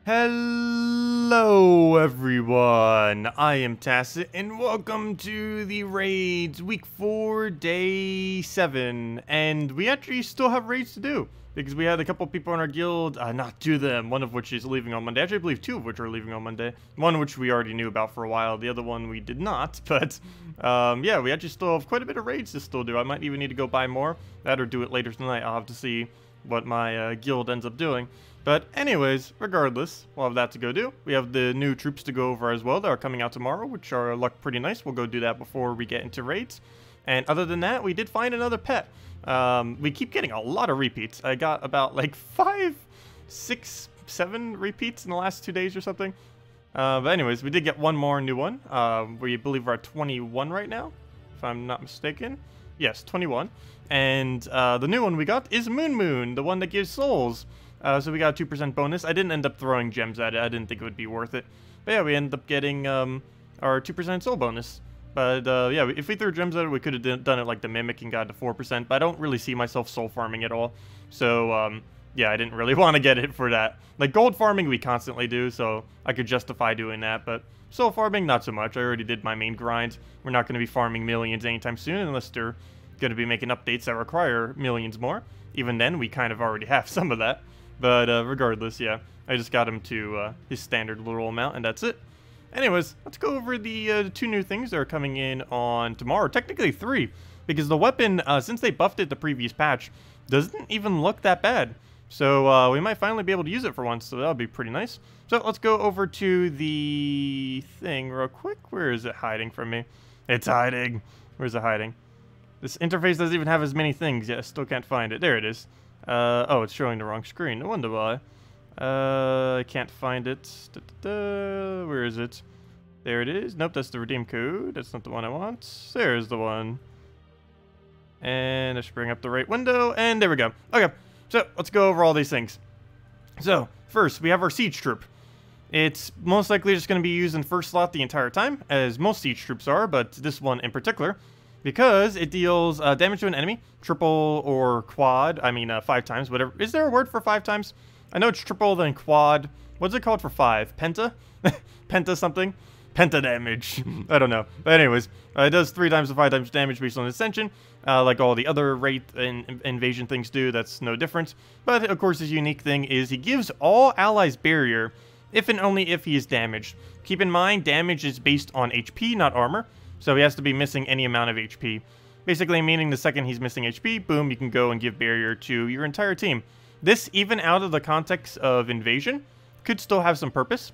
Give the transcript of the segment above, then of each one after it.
Hello everyone, I am Tacet and welcome to the raids week 4 day 7, and we actually still have raids to do because we had a couple people in our guild not do them, one of which is leaving on Monday. Actually I believe 2 of which are leaving on Monday, one which we already knew about for a while, the other one we did not, but yeah, we actually still have quite a bit of raids to still do. I might even need to go buy more, that or do it later tonight. I'll have to see what my guild ends up doing. But anyways, regardless, we'll have that to go do. We have the new troops to go over as well that are coming out tomorrow, which are look pretty nice. We'll go do that before we get into raids. And other than that, we did find another pet. We keep getting a lot of repeats. I got about like 5, 6, 7 repeats in the last 2 days or something. But anyways, we did get one more new one. We believe we're at 21 right now, if I'm not mistaken. Yes, 21. And the new one we got is Moon, the one that gives souls. So we got a 2% bonus. I didn't end up throwing gems at it. I didn't think it would be worth it. But yeah, we ended up getting our 2% soul bonus. But yeah, if we threw gems at it, we could have done it like the Mimic and got to 4%. But I don't really see myself soul farming at all. So yeah, I didn't really want to get it for that. Like gold farming we constantly do, so I could justify doing that. But soul farming, not so much. I already did my main grind. We're not going to be farming millions anytime soon unless they're going to be making updates that require millions more. Even then, we kind of already have some of that. But regardless, yeah, I just got him to his standard little amount, and that's it. Anyways, let's go over the 2 new things that are coming in on tomorrow. Technically 3, because the weapon, since they buffed it the previous patch, doesn't even look that bad. So we might finally be able to use it for once, so that'll be pretty nice. So let's go over to the thing real quick. Where is it hiding from me? It's hiding. Where's it hiding? This interface doesn't even have as many things yet. I still can't find it. There it is. Oh, it's showing the wrong screen. No wonder why. I can't find it. Where is it? There it is. Nope, that's the redeem code. That's not the one I want. There's the one. And I should bring up the right window. And there we go. Okay, so let's go over all these things. So, first, we have our siege troop. It's most likely just going to be used in first slot the entire time, as most siege troops are, but this one in particular, because it deals damage to an enemy, triple or quad, 5 times, whatever. Is there a word for 5 times? I know it's triple, then quad. What's it called for 5? Penta? Penta something? Penta damage. I don't know. But anyways, it does 3 times to 5 times damage based on ascension, like all the other raid and invasion things do. That's no different. But of course, his unique thing is he gives all allies barrier, if and only if he is damaged. Keep in mind, damage is based on HP, not armor. So he has to be missing any amount of HP. Basically meaning the second he's missing HP, boom, you can go and give barrier to your entire team. This, even out of the context of invasion, could still have some purpose,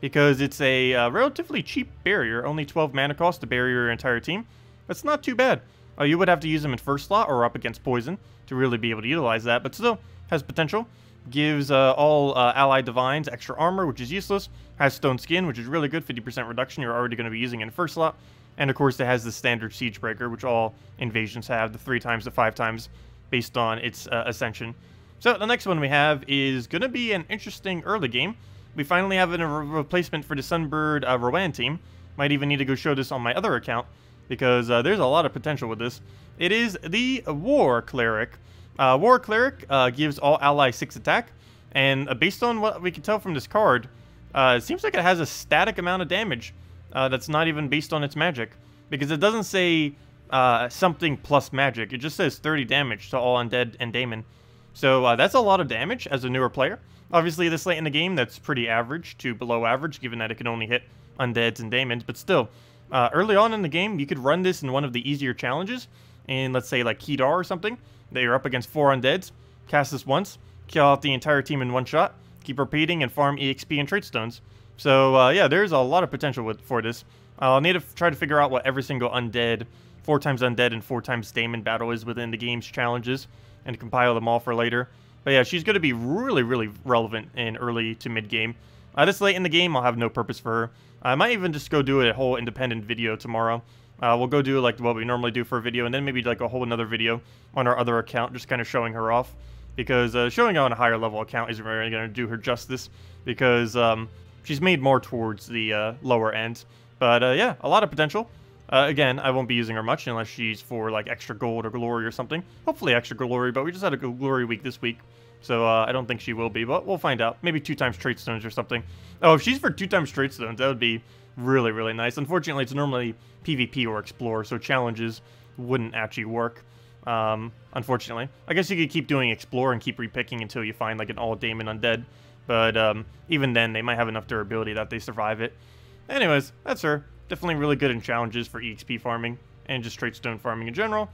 because it's a relatively cheap barrier, only 12 mana cost to barrier your entire team. That's not too bad. You would have to use them in first slot or up against poison to really be able to utilize that, but still has potential. Gives all allied divines extra armor, which is useless. Has stone skin, which is really good, 50% reduction. You're already going to be using in first slot. And of course, it has the standard siege breaker, which all invasions have, the 3 times to 5 times, based on its ascension. So the next one we have is going to be an interesting early game. We finally have a replacement for the Sunbird Rowan team. Might even need to go show this on my other account, because there's a lot of potential with this. It is the War Cleric. War Cleric gives all allies 6 attack, and based on what we can tell from this card, it seems like it has a static amount of damage. That's not even based on its magic, because it doesn't say something plus magic. It just says 30 damage to all undead and daemon. So that's a lot of damage as a newer player. Obviously, this late in the game, that's pretty average to below average, given that it can only hit undeads and daemons. But still, early on in the game, you could run this in one of the easier challenges, in let's say like Kedar or something, that you're up against 4 undeads. Cast this once, kill out the entire team in one shot, keep repeating, and farm EXP and trait stones. So, yeah, there's a lot of potential for this. I'll need to try to figure out what every single undead, 4 times undead and 4 times daemon battle is within the game's challenges, and compile them all for later. But yeah, she's going to be really, really relevant in early to mid-game. This late in the game, I'll have no purpose for her. I might even just go do a whole independent video tomorrow. We'll go do like what we normally do for a video, and then maybe like a whole another video on our other account, just kind of showing her off. Because showing her on a higher level account isn't really going to do her justice, because she's made more towards the lower end. But yeah, a lot of potential. Again, I won't be using her much unless she's for like extra gold or glory or something. Hopefully extra glory, but we just had a glory week this week. So I don't think she will be, but we'll find out. Maybe 2 times trait stones or something. Oh, if she's for 2 times trait stones, that would be really, really nice. Unfortunately, it's normally PvP or Explore, so challenges wouldn't actually work. Unfortunately. I guess you could keep doing Explore and keep repicking until you find like an all-Damon undead. But even then, they might have enough durability that they survive it. Anyways, that's her. Definitely really good in challenges for EXP farming and just trait stone farming in general.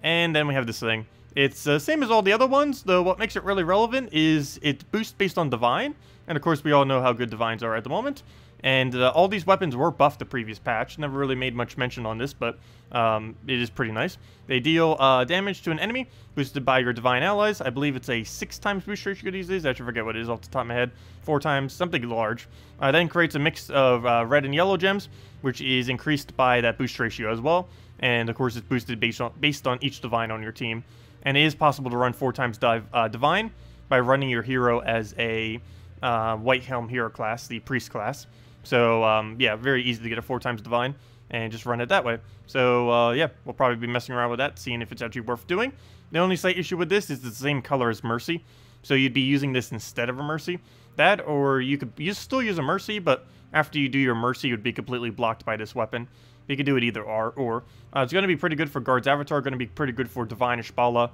And then we have this thing. It's the same as all the other ones, though what makes it really relevant is it boosts based on Divine. And of course, we all know how good Divines are at the moment. And all these weapons were buffed the previous patch. Never really made much mention on this, but it is pretty nice. They deal damage to an enemy, boosted by your Divine allies. I believe it's a 6 times boost ratio these days. I actually forget what it is off the top of my head. 4 times, something large. Then creates a mix of red and yellow gems, which is increased by that boost ratio as well. And of course, it's boosted based on each Divine on your team. And it is possible to run 4 times Divine by running your hero as a White Helm hero class, the Priest class. So, yeah, very easy to get a 4 times Divine and just run it that way. So, yeah, we'll probably be messing around with that, seeing if it's actually worth doing. The only slight issue with this is it's the same color as Mercy. So you'd be using this instead of a Mercy. That, or you could still use a Mercy, but after you do your Mercy, it would be completely blocked by this weapon. You could do it either or. It's going to be pretty good for Guard's Avatar, going to be pretty good for Divine Ishbala,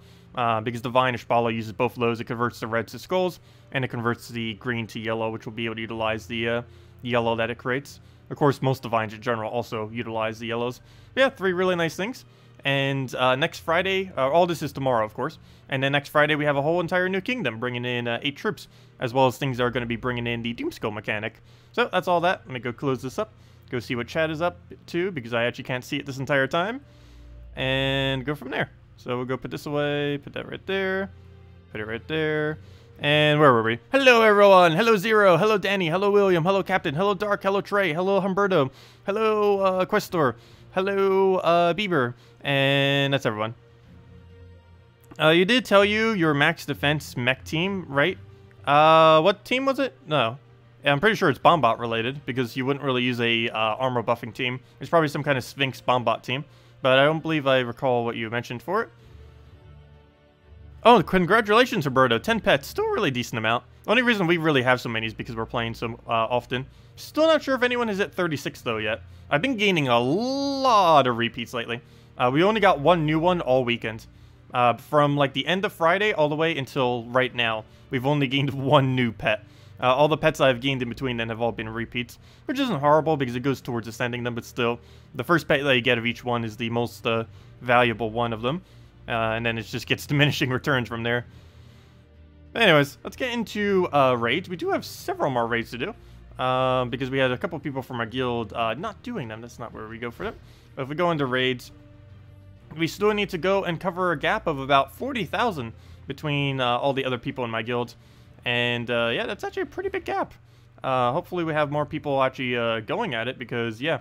because Divine Ishbala uses both of those. It converts the reds to skulls, and it converts the green to yellow, which will be able to utilize the yellow that it creates. Of course, most Divines in general also utilize the yellows. But yeah, 3 really nice things. And next Friday, all this is tomorrow, of course. And then next Friday, we have a whole entire new kingdom, bringing in 8 troops, as well as things that are going to be bringing in the Doomskull mechanic. So that's all that. Let me go close this up. Go see what chat is up to, because I actually can't see it this entire time. And go from there. So we'll go put this away, put that right there, put it right there. And where were we? Hello, everyone. Hello, Zero. Hello, Danny. Hello, William. Hello, Captain. Hello, Dark. Hello, Trey. Hello, Humberto. Hello, Questor. Hello, Bieber. And that's everyone. You did tell your max defense mech team, right? What team was it? No. I'm pretty sure it's Bombot related, because you wouldn't really use a armor buffing team. It's probably some kind of Sphinx Bombot team, but I don't believe I recall what you mentioned for it. Oh, congratulations, Roberto. 10 pets, still a really decent amount. The only reason we really have so many is because we're playing so often. Still not sure if anyone has hit 36 though yet. I've been gaining a lot of repeats lately. We only got 1 new one all weekend. From like the end of Friday all the way until right now, we've only gained 1 new pet. All the pets I've gained in between then have all been repeats, which isn't horrible because it goes towards ascending them, but still, the first pet that you get of each one is the most valuable one of them, and then it just gets diminishing returns from there. Anyways, let's get into raids. We do have several more raids to do, because we had a couple people from our guild not doing them. That's not where we go for them. But if we go into raids, we still need to go and cover a gap of about 40,000 between all the other people in my guild. And, yeah, that's actually a pretty big gap. Hopefully we have more people actually going at it because, yeah,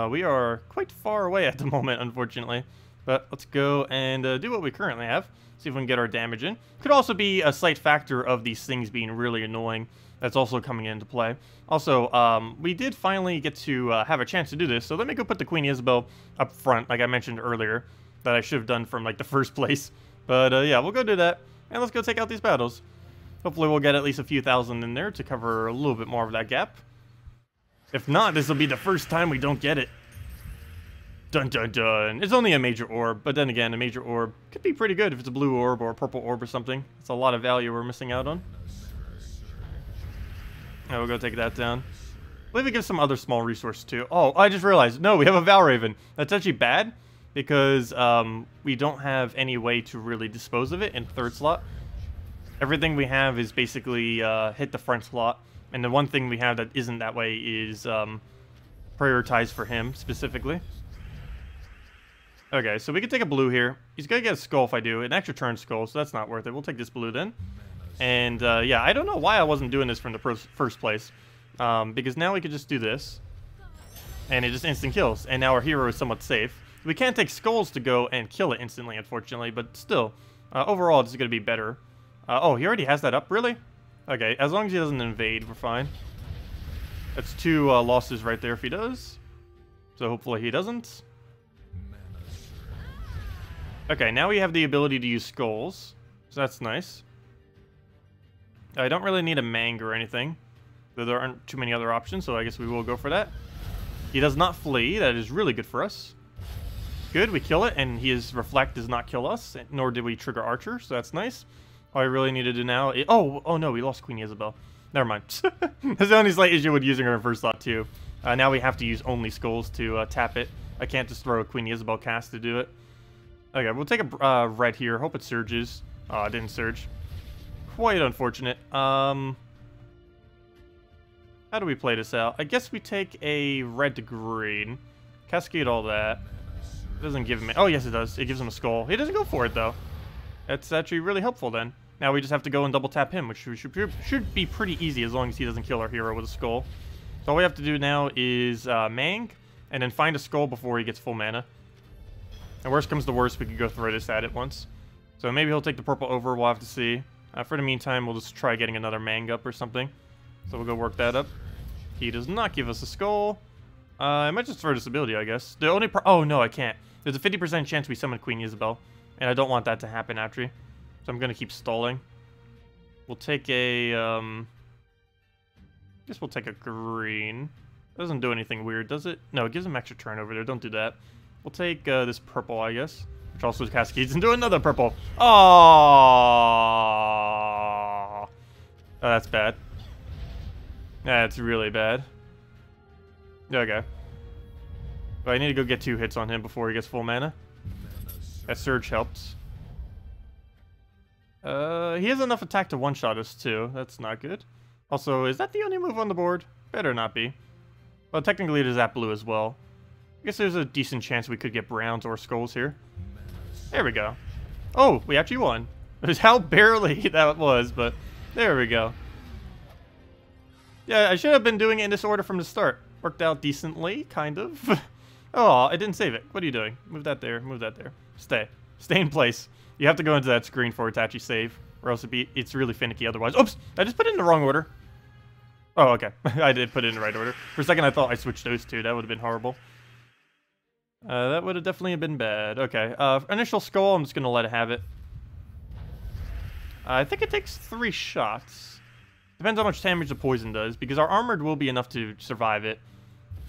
we are quite far away at the moment, unfortunately. But let's go and do what we currently have. See if we can get our damage in. Could also be a slight factor of these things being really annoying. That's also coming into play. Also, we did finally get to have a chance to do this. So let me go put the Queen Isabel up front, like I mentioned earlier, that I should have done from, like, the first place. But, yeah, we'll go do that. And let's go take out these battles. Hopefully we'll get at least a few thousand in there to cover a little bit more of that gap. If not, this will be the first time we don't get it. Dun dun dun. It's only a major orb, but then again, a major orb could be pretty good if it's a blue orb or a purple orb or something. It's a lot of value we're missing out on. Oh, we'll go take that down. I believe it gives some other small resource too. Oh, I just realized. No, we have a Valraven. That's actually bad because we don't have any way to really dispose of it in 3rd slot. Everything we have is basically hit the front slot, and the one thing we have that isn't that way is prioritized for him, specifically. Okay, so we can take a blue here. He's going to get a skull if I do. An extra turn skull, so that's not worth it. We'll take this blue then. And, yeah, I don't know why I wasn't doing this from the first place. Because now we could just do this, and it just instant kills. And now our hero is somewhat safe. We can't take skulls to go and kill it instantly, unfortunately, but still, overall, this is going to be better. Oh, he already has that up? Really? Okay, as long as he doesn't invade, we're fine. That's 2 losses right there if he does. So hopefully he doesn't. Okay, now we have the ability to use skulls. So that's nice. I don't really need a Mang or anything, though there aren't too many other options, so I guess we will go for that. He does not flee. That is really good for us. Good, we kill it, and his Reflect does not kill us, nor did we trigger Archer, so that's nice. All I really need to do now is... Oh no, we lost Queen Isabel. Never mind. That's the only slight issue with using her in first slot, too. Now we have to use only skulls to tap it. I can't just throw a Queen Isabel cast to do it. Okay, we'll take a red here. Hope it surges. Oh, it didn't surge. Quite unfortunate. How do we play this out? I guess we take a red to green. Cascade all that. It doesn't give him... Oh, yes, it does. It gives him a skull. He doesn't go for it, though. That's actually really helpful, then. Now we just have to go and double tap him, which should be pretty easy as long as he doesn't kill our hero with a skull. So all we have to do now is Mang, and then find a skull before he gets full mana. And worst comes to worst, we could go throw this at it once. So maybe he'll take the purple over, we'll have to see. For the meantime, we'll just try getting another Mang up or something. So we'll go work that up. He does not give us a skull. I might just throw this ability, I guess. The only oh, no, I can't. There's a 50% chance we summon Queen Isabel, and I don't want that to happen, actually. So I'm going to keep stalling. We'll take a, I guess we'll take a green. Doesn't do anything weird, does it? No, it gives him extra turn over there. Don't do that. We'll take this purple, I guess, which also cascades into another purple. Oh, that's bad. That's really bad. Okay. But I need to go get 2 hits on him before he gets full mana. That surge helped. He has enough attack to one-shot us, too. That's not good. Also, is that the only move on the board? Better not be. Well, technically it is that blue as well. I guess there's a decent chance we could get browns or skulls here. There we go. Oh, we actually won. It was how barely that was, but there we go. Yeah, I should have been doing it in this order from the start. Worked out decently, kind of. Oh, I didn't save it. What are you doing? Move that there. Move that there. Stay. Stay in place. You have to go into that screen for it to actually save, or else it's really finicky otherwise. Oops! I just put it in the wrong order. Oh, okay. I did put it in the right order. For a second, I thought I switched those two. That would have been horrible. That would have definitely been bad. Okay. Initial skull, I'm just going to let it have it. I think it takes 3 shots. Depends how much damage the poison does, because our armored will be enough to survive it.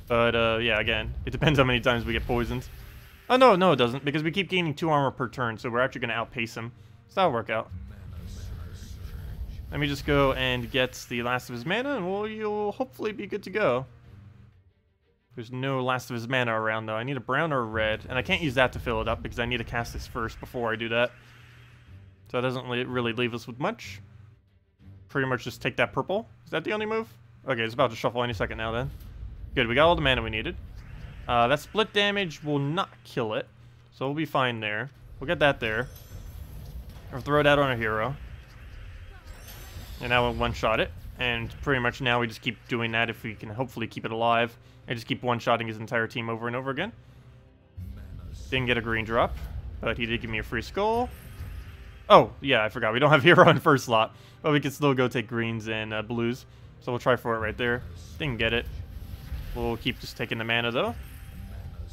But, yeah, again, it depends how many times we get poisoned. Oh, no, it doesn't, because we keep gaining 2 armor per turn, so we're actually going to outpace him. So that'll work out. Let me just go and get the last of his mana, and you'll hopefully be good to go. There's no last of his mana around, though. I need a brown or a red, and I can't use that to fill it up, because I need to cast this first before I do that. So that doesn't really leave us with much. Pretty much just take that purple. Is that the only move? Okay, it's about to shuffle any second now, then. Good, we got all the mana we needed. That split damage will not kill it, so we'll be fine there. We'll get that there. Or throw that on a hero. And now we'll one-shot it. And pretty much now we just keep doing that if we can hopefully keep it alive. And just keep one-shotting his entire team over and over again. Didn't get a green drop, but he did give me a free skull. Oh, yeah, I forgot. We don't have hero in first slot, but we can still go take greens and blues. So we'll try for it right there. Didn't get it. We'll keep just taking the mana, though,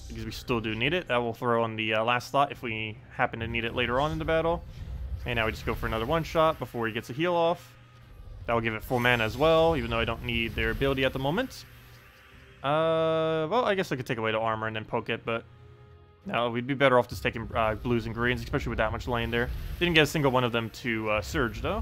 because we still do need it. That will throw on the last slot if we happen to need it later on in the battle. And now we just go for another one-shot before he gets a heal off. That will give it full mana as well, even though I don't need their ability at the moment. Well, I guess I could take away the armor and then poke it, but no, we'd be better off just taking blues and greens, especially with that much lane there. Didn't get a single one of them to surge, though.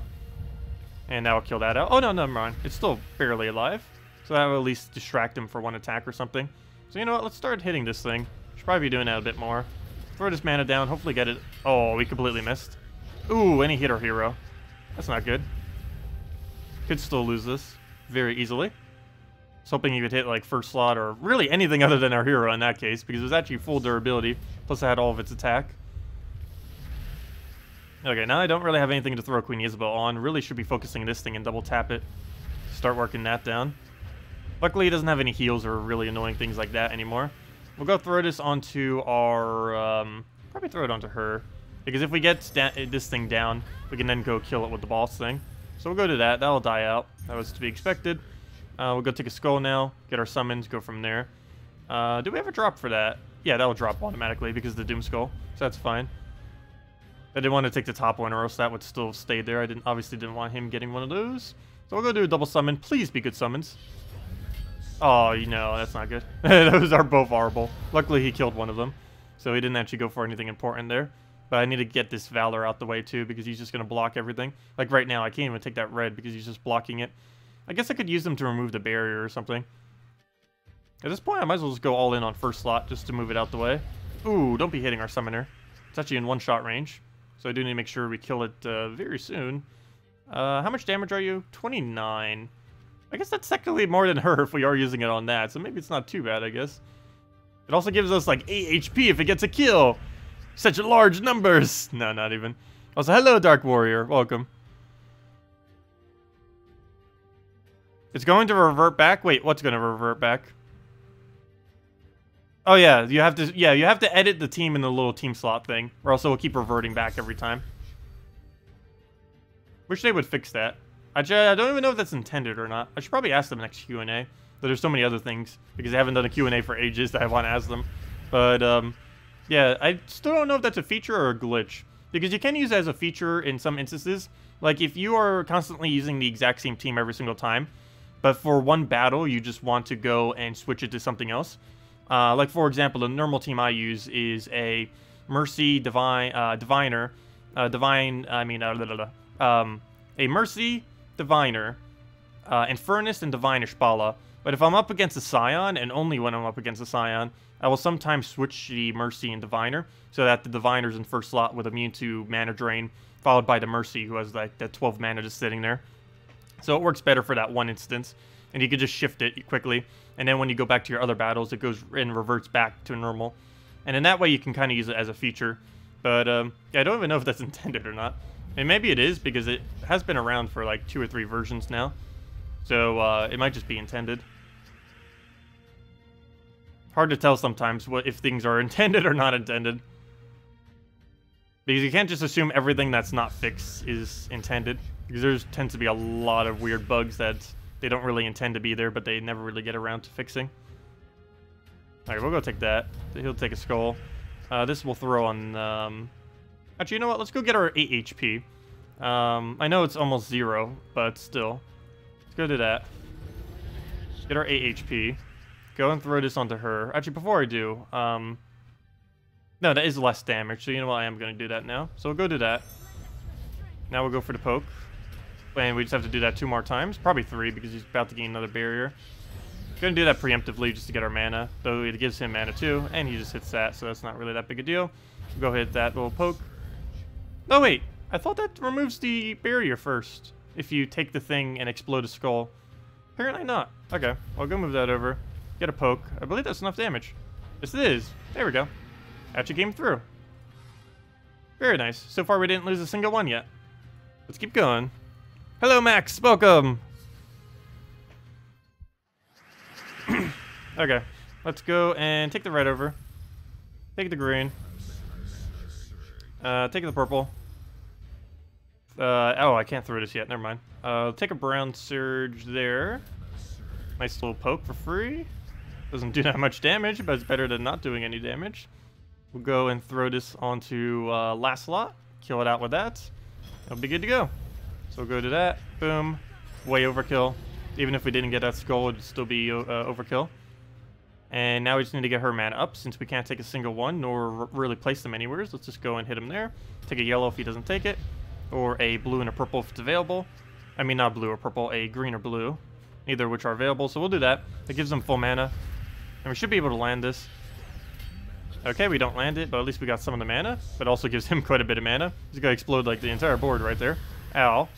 And that will kill that out. Oh, no, never mind. It's still barely alive. So that will at least distract him for one attack or something. So you know what? Let's start hitting this thing. Should probably be doing that a bit more. Throw this mana down. Hopefully get it. Oh, we completely missed. Ooh, and he hit our hero. That's not good. Could still lose this very easily. I was hoping he would hit like first slot or really anything other than our hero in that case, because it was actually full durability. Plus it had all of its attack. Okay, now I don't really have anything to throw Queen Isabel on. Really should be focusing this thing and double tap it. Start working that down. Luckily, he doesn't have any heals or really annoying things like that anymore. We'll go throw this onto our... probably throw it onto her. Because if we get this thing down, we can then go kill it with the boss thing. So we'll go to that. That'll die out. That was to be expected. We'll go take a skull now. Get our summons. Go from there. Do we have a drop for that? Yeah, that'll drop automatically because of the Doom Skull. So that's fine. I didn't want to take the top one, or else that would still stay there. I obviously didn't want him getting one of those. So we'll go do a double summon. Please be good summons. Oh, you know, that's not good. Those are both horrible. Luckily, he killed one of them. So he didn't actually go for anything important there. But I need to get this Valor out the way, too, because he's just going to block everything. Like, right now, I can't even take that red because he's just blocking it. I guess I could use them to remove the barrier or something. At this point, I might as well just go all in on first slot just to move it out the way. Ooh, don't be hitting our summoner. It's actually in one-shot range. So I do need to make sure we kill it very soon. How much damage are you? 29. I guess that's technically more than her if we are using it on that. So maybe it's not too bad, I guess. It also gives us like 8 HP if it gets a kill. Such large numbers. No, not even. Also, hello, Dark Warrior. Welcome. It's going to revert back? Wait, what's going to revert back? Oh yeah, you have to edit the team in the little team slot thing, or else it will keep reverting back every time. Wish they would fix that. I don't even know if that's intended or not. I should probably ask them next Q&A. But there's so many other things, because I haven't done a Q&A for ages that I want to ask them. But, yeah, I still don't know if that's a feature or a glitch. Because you can use it as a feature in some instances. Like, if you are constantly using the exact same team every single time, but for one battle, you just want to go and switch it to something else. Like, for example, the normal team I use is a Mercy, Diviner, a Mercy, Diviner, Infernus, and Divine Ishbala. But if I'm up against a Scion, and only when I'm up against a Scion, I will sometimes switch the Mercy and Diviner, so that the Diviner's in first slot with immune to mana drain, followed by the Mercy, who has like that 12 mana just sitting there. So it works better for that one instance, and you can just shift it quickly. And then when you go back to your other battles, it goes and reverts back to normal. And in that way, you can kind of use it as a feature. But, yeah, I don't even know if that's intended or not. And maybe it is, because it has been around for like 2 or 3 versions now. So, it might just be intended. Hard to tell sometimes if things are intended or not intended. Because you can't just assume everything that's not fixed is intended. Because there tends to be a lot of weird bugs that they don't really intend to be there, but they never really get around to fixing. Alright, we'll go take that. He'll take a skull. This will throw on... Actually, you know what? Let's go get our 8 HP. I know it's almost 0, but still. Let's go do that. Get our 8 HP. Go and throw this onto her. Actually, before I do... no, that is less damage, so you know what? I am going to do that now. So we'll go do that. Now we'll go for the poke. And we just have to do that 2 more times. Probably 3, because he's about to gain another barrier. Gonna do that preemptively just to get our mana. Though it gives him mana too, and he just hits that, so that's not really that big a deal. Go hit that little poke. Oh wait, I thought that removes the barrier first. If you take the thing and explode a skull. Apparently not. Okay, I'll go move that over. Get a poke. I believe that's enough damage. Yes it is. There we go. Actually came through. Very nice. So far we didn't lose a single one yet. Let's keep going. Hello, Max. Welcome. Okay. Let's go and take the red over. Take the green. Take the purple. Oh, I can't throw this yet. Never mind. Take a brown surge there. Nice little poke for free. Doesn't do that much damage, but it's better than not doing any damage. We'll go and throw this onto last slot. Kill it out with that. It'll be good to go. So we'll go to that. Boom. Way overkill. Even if we didn't get that skull, it'd still be overkill. And now we just need to get her mana up, since we can't take a single one, nor really place them anywhere. So let's just go and hit him there. Take a yellow if he doesn't take it. Or a blue and a purple if it's available. I mean, not blue or purple, a green or blue. Neither of which are available, so we'll do that. It gives them full mana. And we should be able to land this. Okay, we don't land it, but at least we got some of the mana. But also gives him quite a bit of mana. He's gonna explode like the entire board right there. Ow.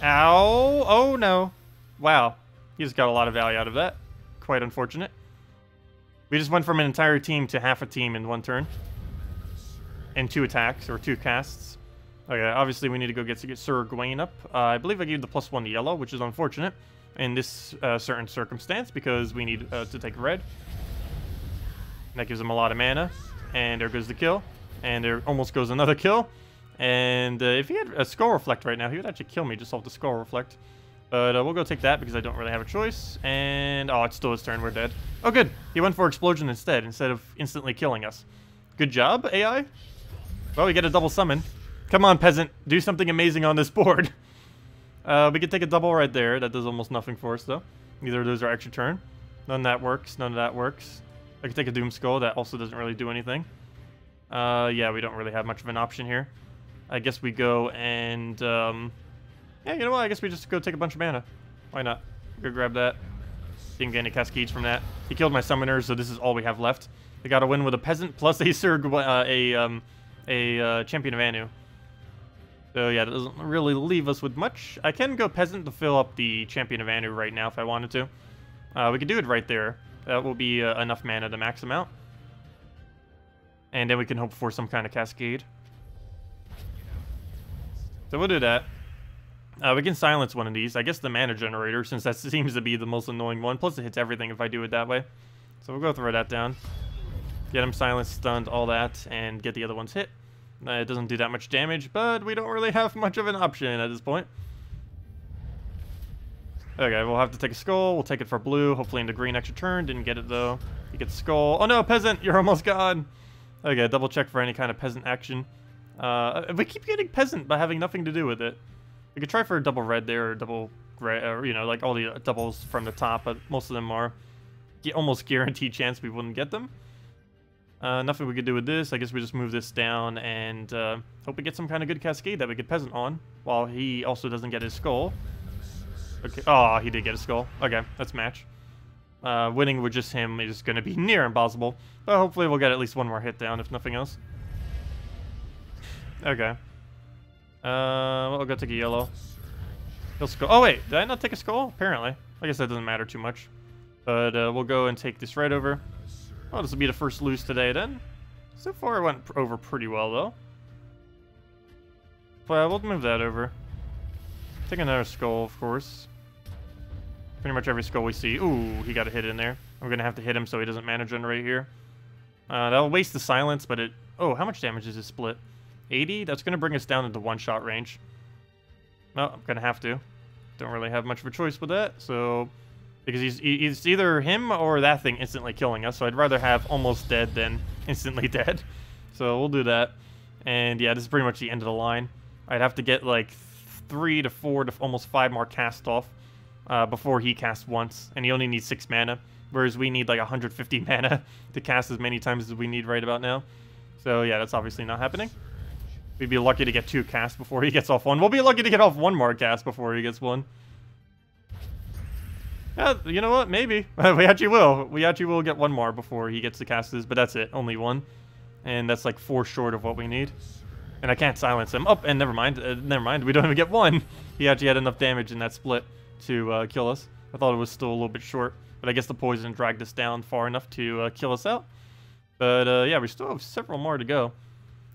Ow. Oh, no. Wow. He just got a lot of value out of that. Quite unfortunate. We just went from an entire team to half a team in one turn. And 2 attacks, or 2 casts. Okay, obviously we need to go get Sir Gawain up. I believe I gave the +1 to yellow, which is unfortunate in this certain circumstance, because we need to take red. That gives him a lot of mana. And there goes the kill. And there almost goes another kill. And if he had a Skull Reflect right now, he would actually kill me just off the Skull Reflect. But we'll go take that because I don't really have a choice. And, oh, it's still his turn. We're dead. Oh, good. He went for Explosion instead of instantly killing us. Good job, AI. Well, we get a double summon. Come on, peasant. Do something amazing on this board. We could take a double right there. That does almost nothing for us, though. Neither of those are extra turn. None of that works. None of that works. I could take a Doom Skull. That also doesn't really do anything. Yeah, we don't really have much of an option here. I guess we go and... yeah, you know what? I guess we just go take a bunch of mana. Why not? Go grab that. Didn't get any Cascades from that. He killed my summoners, so this is all we have left. We got to win with a peasant plus a champion of Anu. So yeah, that doesn't really leave us with much. I can go peasant to fill up the champion of Anu right now if I wanted to. We could do it right there. That will be enough mana to max him out. And then we can hope for some kind of cascade. So we'll do that. We can silence one of these. I guess the mana generator, since that seems to be the most annoying one. Plus it hits everything if I do it that way. So we'll go throw that down. Get him silenced, stunned, all that, and get the other ones hit. It doesn't do that much damage, but we don't really have much of an option at this point. Okay, we'll have to take a skull. We'll take it for blue. Hopefully into green extra turn. Didn't get it, though. He gets skull. Oh, no, peasant! You're almost gone! Okay, double check for any kind of peasant action. We keep getting peasant by having nothing to do with it. We could try for a double red there, or double gray, or, you know, like all the doubles from the top, but most of them are almost guaranteed chance we wouldn't get them. Nothing we could do with this. I guess we just move this down and hope we get some kind of good cascade that we could peasant on, while he also doesn't get his skull. Okay. Oh, he did get a skull. Okay, let's match. Winning with just him is going to be near impossible, but hopefully we'll get at least one more hit down, if nothing else. Okay. We'll go take a yellow. He'll skull. Oh wait, did I not take a skull? Apparently. I guess that doesn't matter too much. But we'll go and take this right over. Oh, this will be the first lose today then. So far it went over pretty well though. But we'll move that over. Take another skull, of course. Pretty much every skull we see. Ooh, he got a hit in there. We're going to have to hit him so he doesn't mana generate here. That'll waste the silence, but it... Oh, how much damage is this split? 80? That's going to bring us down into one-shot range. No, I'm going to have to. Don't really have much of a choice with that, so... Because he's either him or that thing instantly killing us, so I'd rather have almost dead than instantly dead. So we'll do that. And yeah, this is pretty much the end of the line. I'd have to get like 3 to 4 to almost 5 more cast off before he casts once, and he only needs 6 mana, whereas we need like 150 mana to cast as many times as we need right about now. So yeah, that's obviously not happening. We'd be lucky to get 2 casts before he gets off 1. We'll be lucky to get off 1 more cast before he gets 1. Yeah, you know what? Maybe. We actually will. We actually will get 1 more before he gets the casters, but that's it. Only 1. And that's like 4 short of what we need. And I can't silence him. Oh, and never mind. Never mind. We don't even get 1. He actually had enough damage in that split to kill us. I thought it was still a little bit short, but I guess the poison dragged us down far enough to kill us out. But yeah, we still have several more to go.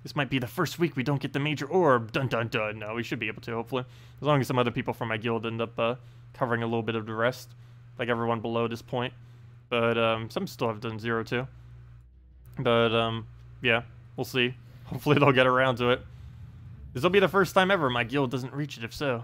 This might be the first week we don't get the major orb. Dun dun dun. No, we should be able to, hopefully. As long as some other people from my guild end up covering a little bit of the rest. Like everyone below this point. But some still have done 0 too. But yeah, we'll see. Hopefully they'll get around to it. This will be the first time ever my guild doesn't reach it, if so.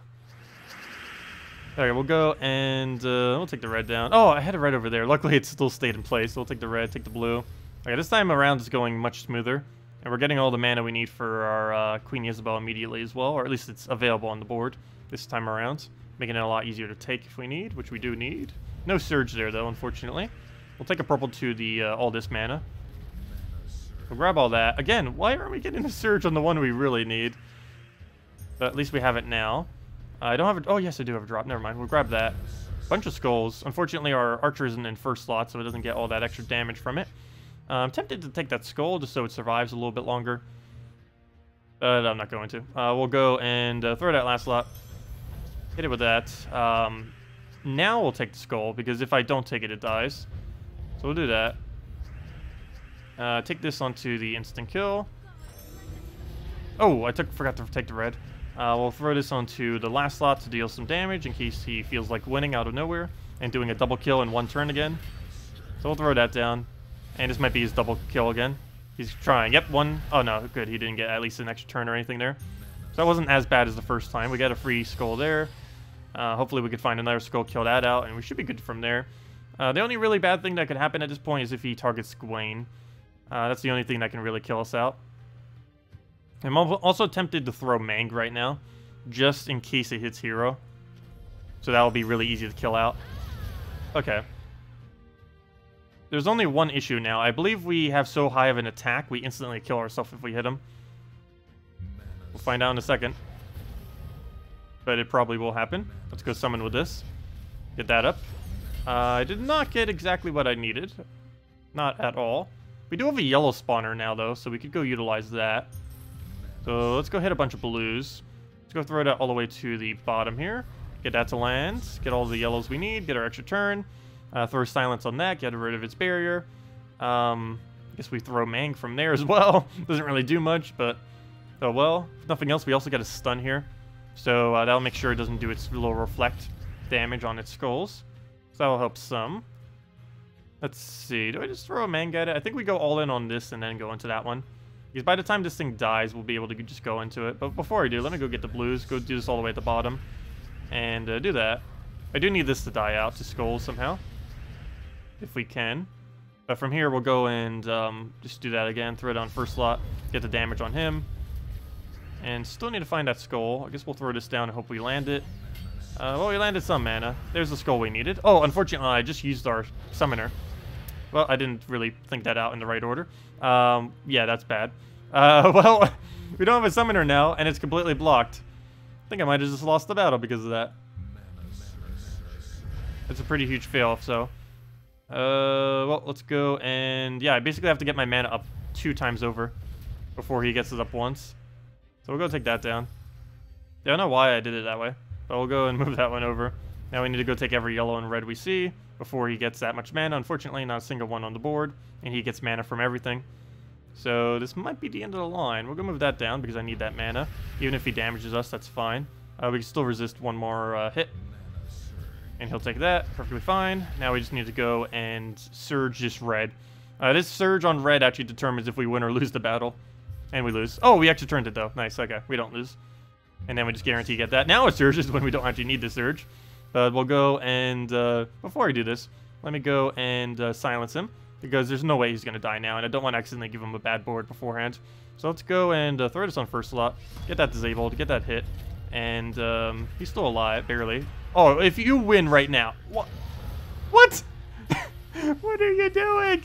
Okay, we'll go and we'll take the red down. Oh, I had it right over there. Luckily it still stayed in place, so we'll take the red, take the blue. Okay, this time around is going much smoother. And we're getting all the mana we need for our Queen Isabel immediately as well. Or at least it's available on the board this time around. Making it a lot easier to take if we need, which we do need. No surge there, though, unfortunately. We'll take a purple to the all this mana. We'll grab all that. Again, why aren't we getting a surge on the one we really need? But at least we have it now. I don't have a... Oh, yes, I do have a drop. Never mind. We'll grab that. Bunch of skulls. Unfortunately, our archer isn't in first slot, so it doesn't get all that extra damage from it. I'm tempted to take that skull just so it survives a little bit longer. But I'm not going to. We'll go and throw that last slot. Hit it with that. Now we'll take the skull, because if I don't take it, it dies. So we'll do that. Take this onto the instant kill. Oh, I forgot to take the red. We'll throw this onto the last slot to deal some damage in case he feels like winning out of nowhere and doing a double kill in 1 turn again. So we'll throw that down. And this might be his double kill again. He's trying. Yep, 1. Oh, no, good. He didn't get at least an extra turn or anything there. So that wasn't as bad as the first time. We got a free skull there. Hopefully we could find another skull, kill that out, and we should be good from there. The only really bad thing that could happen at this point is if he targets Gawain. That's the only thing that can really kill us out. I'm also tempted to throw Mang right now, just in case it hits hero. So that will be really easy to kill out. Okay. There's only one issue now. I believe we have so high of an attack, we instantly kill ourselves if we hit him. We'll find out in a second. But it probably will happen. Let's go summon with this. Get that up. I did not get exactly what I needed. Not at all. We do have a yellow spawner now, though, so we could go utilize that. So let's go hit a bunch of blues. Let's go throw that all the way to the bottom here. Get that to land. Get all the yellows we need. Get our extra turn. Throw silence on that. Get rid of its barrier. Guess we throw Mang from there as well. Doesn't really do much, but oh well. If nothing else, we also get a stun here. So that'll make sure it doesn't do its little reflect damage on its skulls. So that'll help some. Let's see. Do I just throw a Mang at it? I think we go all in on this and then go into that one. Because by the time this thing dies, we'll be able to just go into it. But before I do, let me go get the blues. Go do this all the way at the bottom. And do that. I do need this to die out to skulls somehow. If we can. But from here, we'll go and just do that again. Throw it on first slot. Get the damage on him. And still need to find that skull. I guess we'll throw this down and hope we land it. Well, we landed some mana. There's the skull we needed. Oh, unfortunately, I just used our summoner. Well, I didn't really think that out in the right order. Yeah, that's bad. Well, we don't have a summoner now, and it's completely blocked. I think I might have just lost the battle because of that. It's a pretty huge fail, so... well, let's go and... Yeah, I basically have to get my mana up 2 times over before he gets it up once. So we'll go take that down. I don't know why I did it that way, but we'll go and move that one over. Now we need to go take every yellow and red we see before he gets that much mana. Unfortunately, not a single one on the board, and he gets mana from everything. So this might be the end of the line. We'll go move that down because I need that mana. Even if he damages us, that's fine. We can still resist one more hit. And he'll take that. Perfectly fine. Now we just need to go and surge this red. This surge on red actually determines if we win or lose the battle. And we lose. Oh, we actually turned it though. Nice, okay. We don't lose. And then we just guarantee get that. Now it surges when we don't actually need the surge. We'll go and, before I do this, let me go and silence him. Because there's no way he's going to die now, and I don't want to accidentally give him a bad board beforehand. So let's go and throw this on first slot. Get that disabled, get that hit. And he's still alive, barely. Oh, if you win right now. What? What? What are you doing?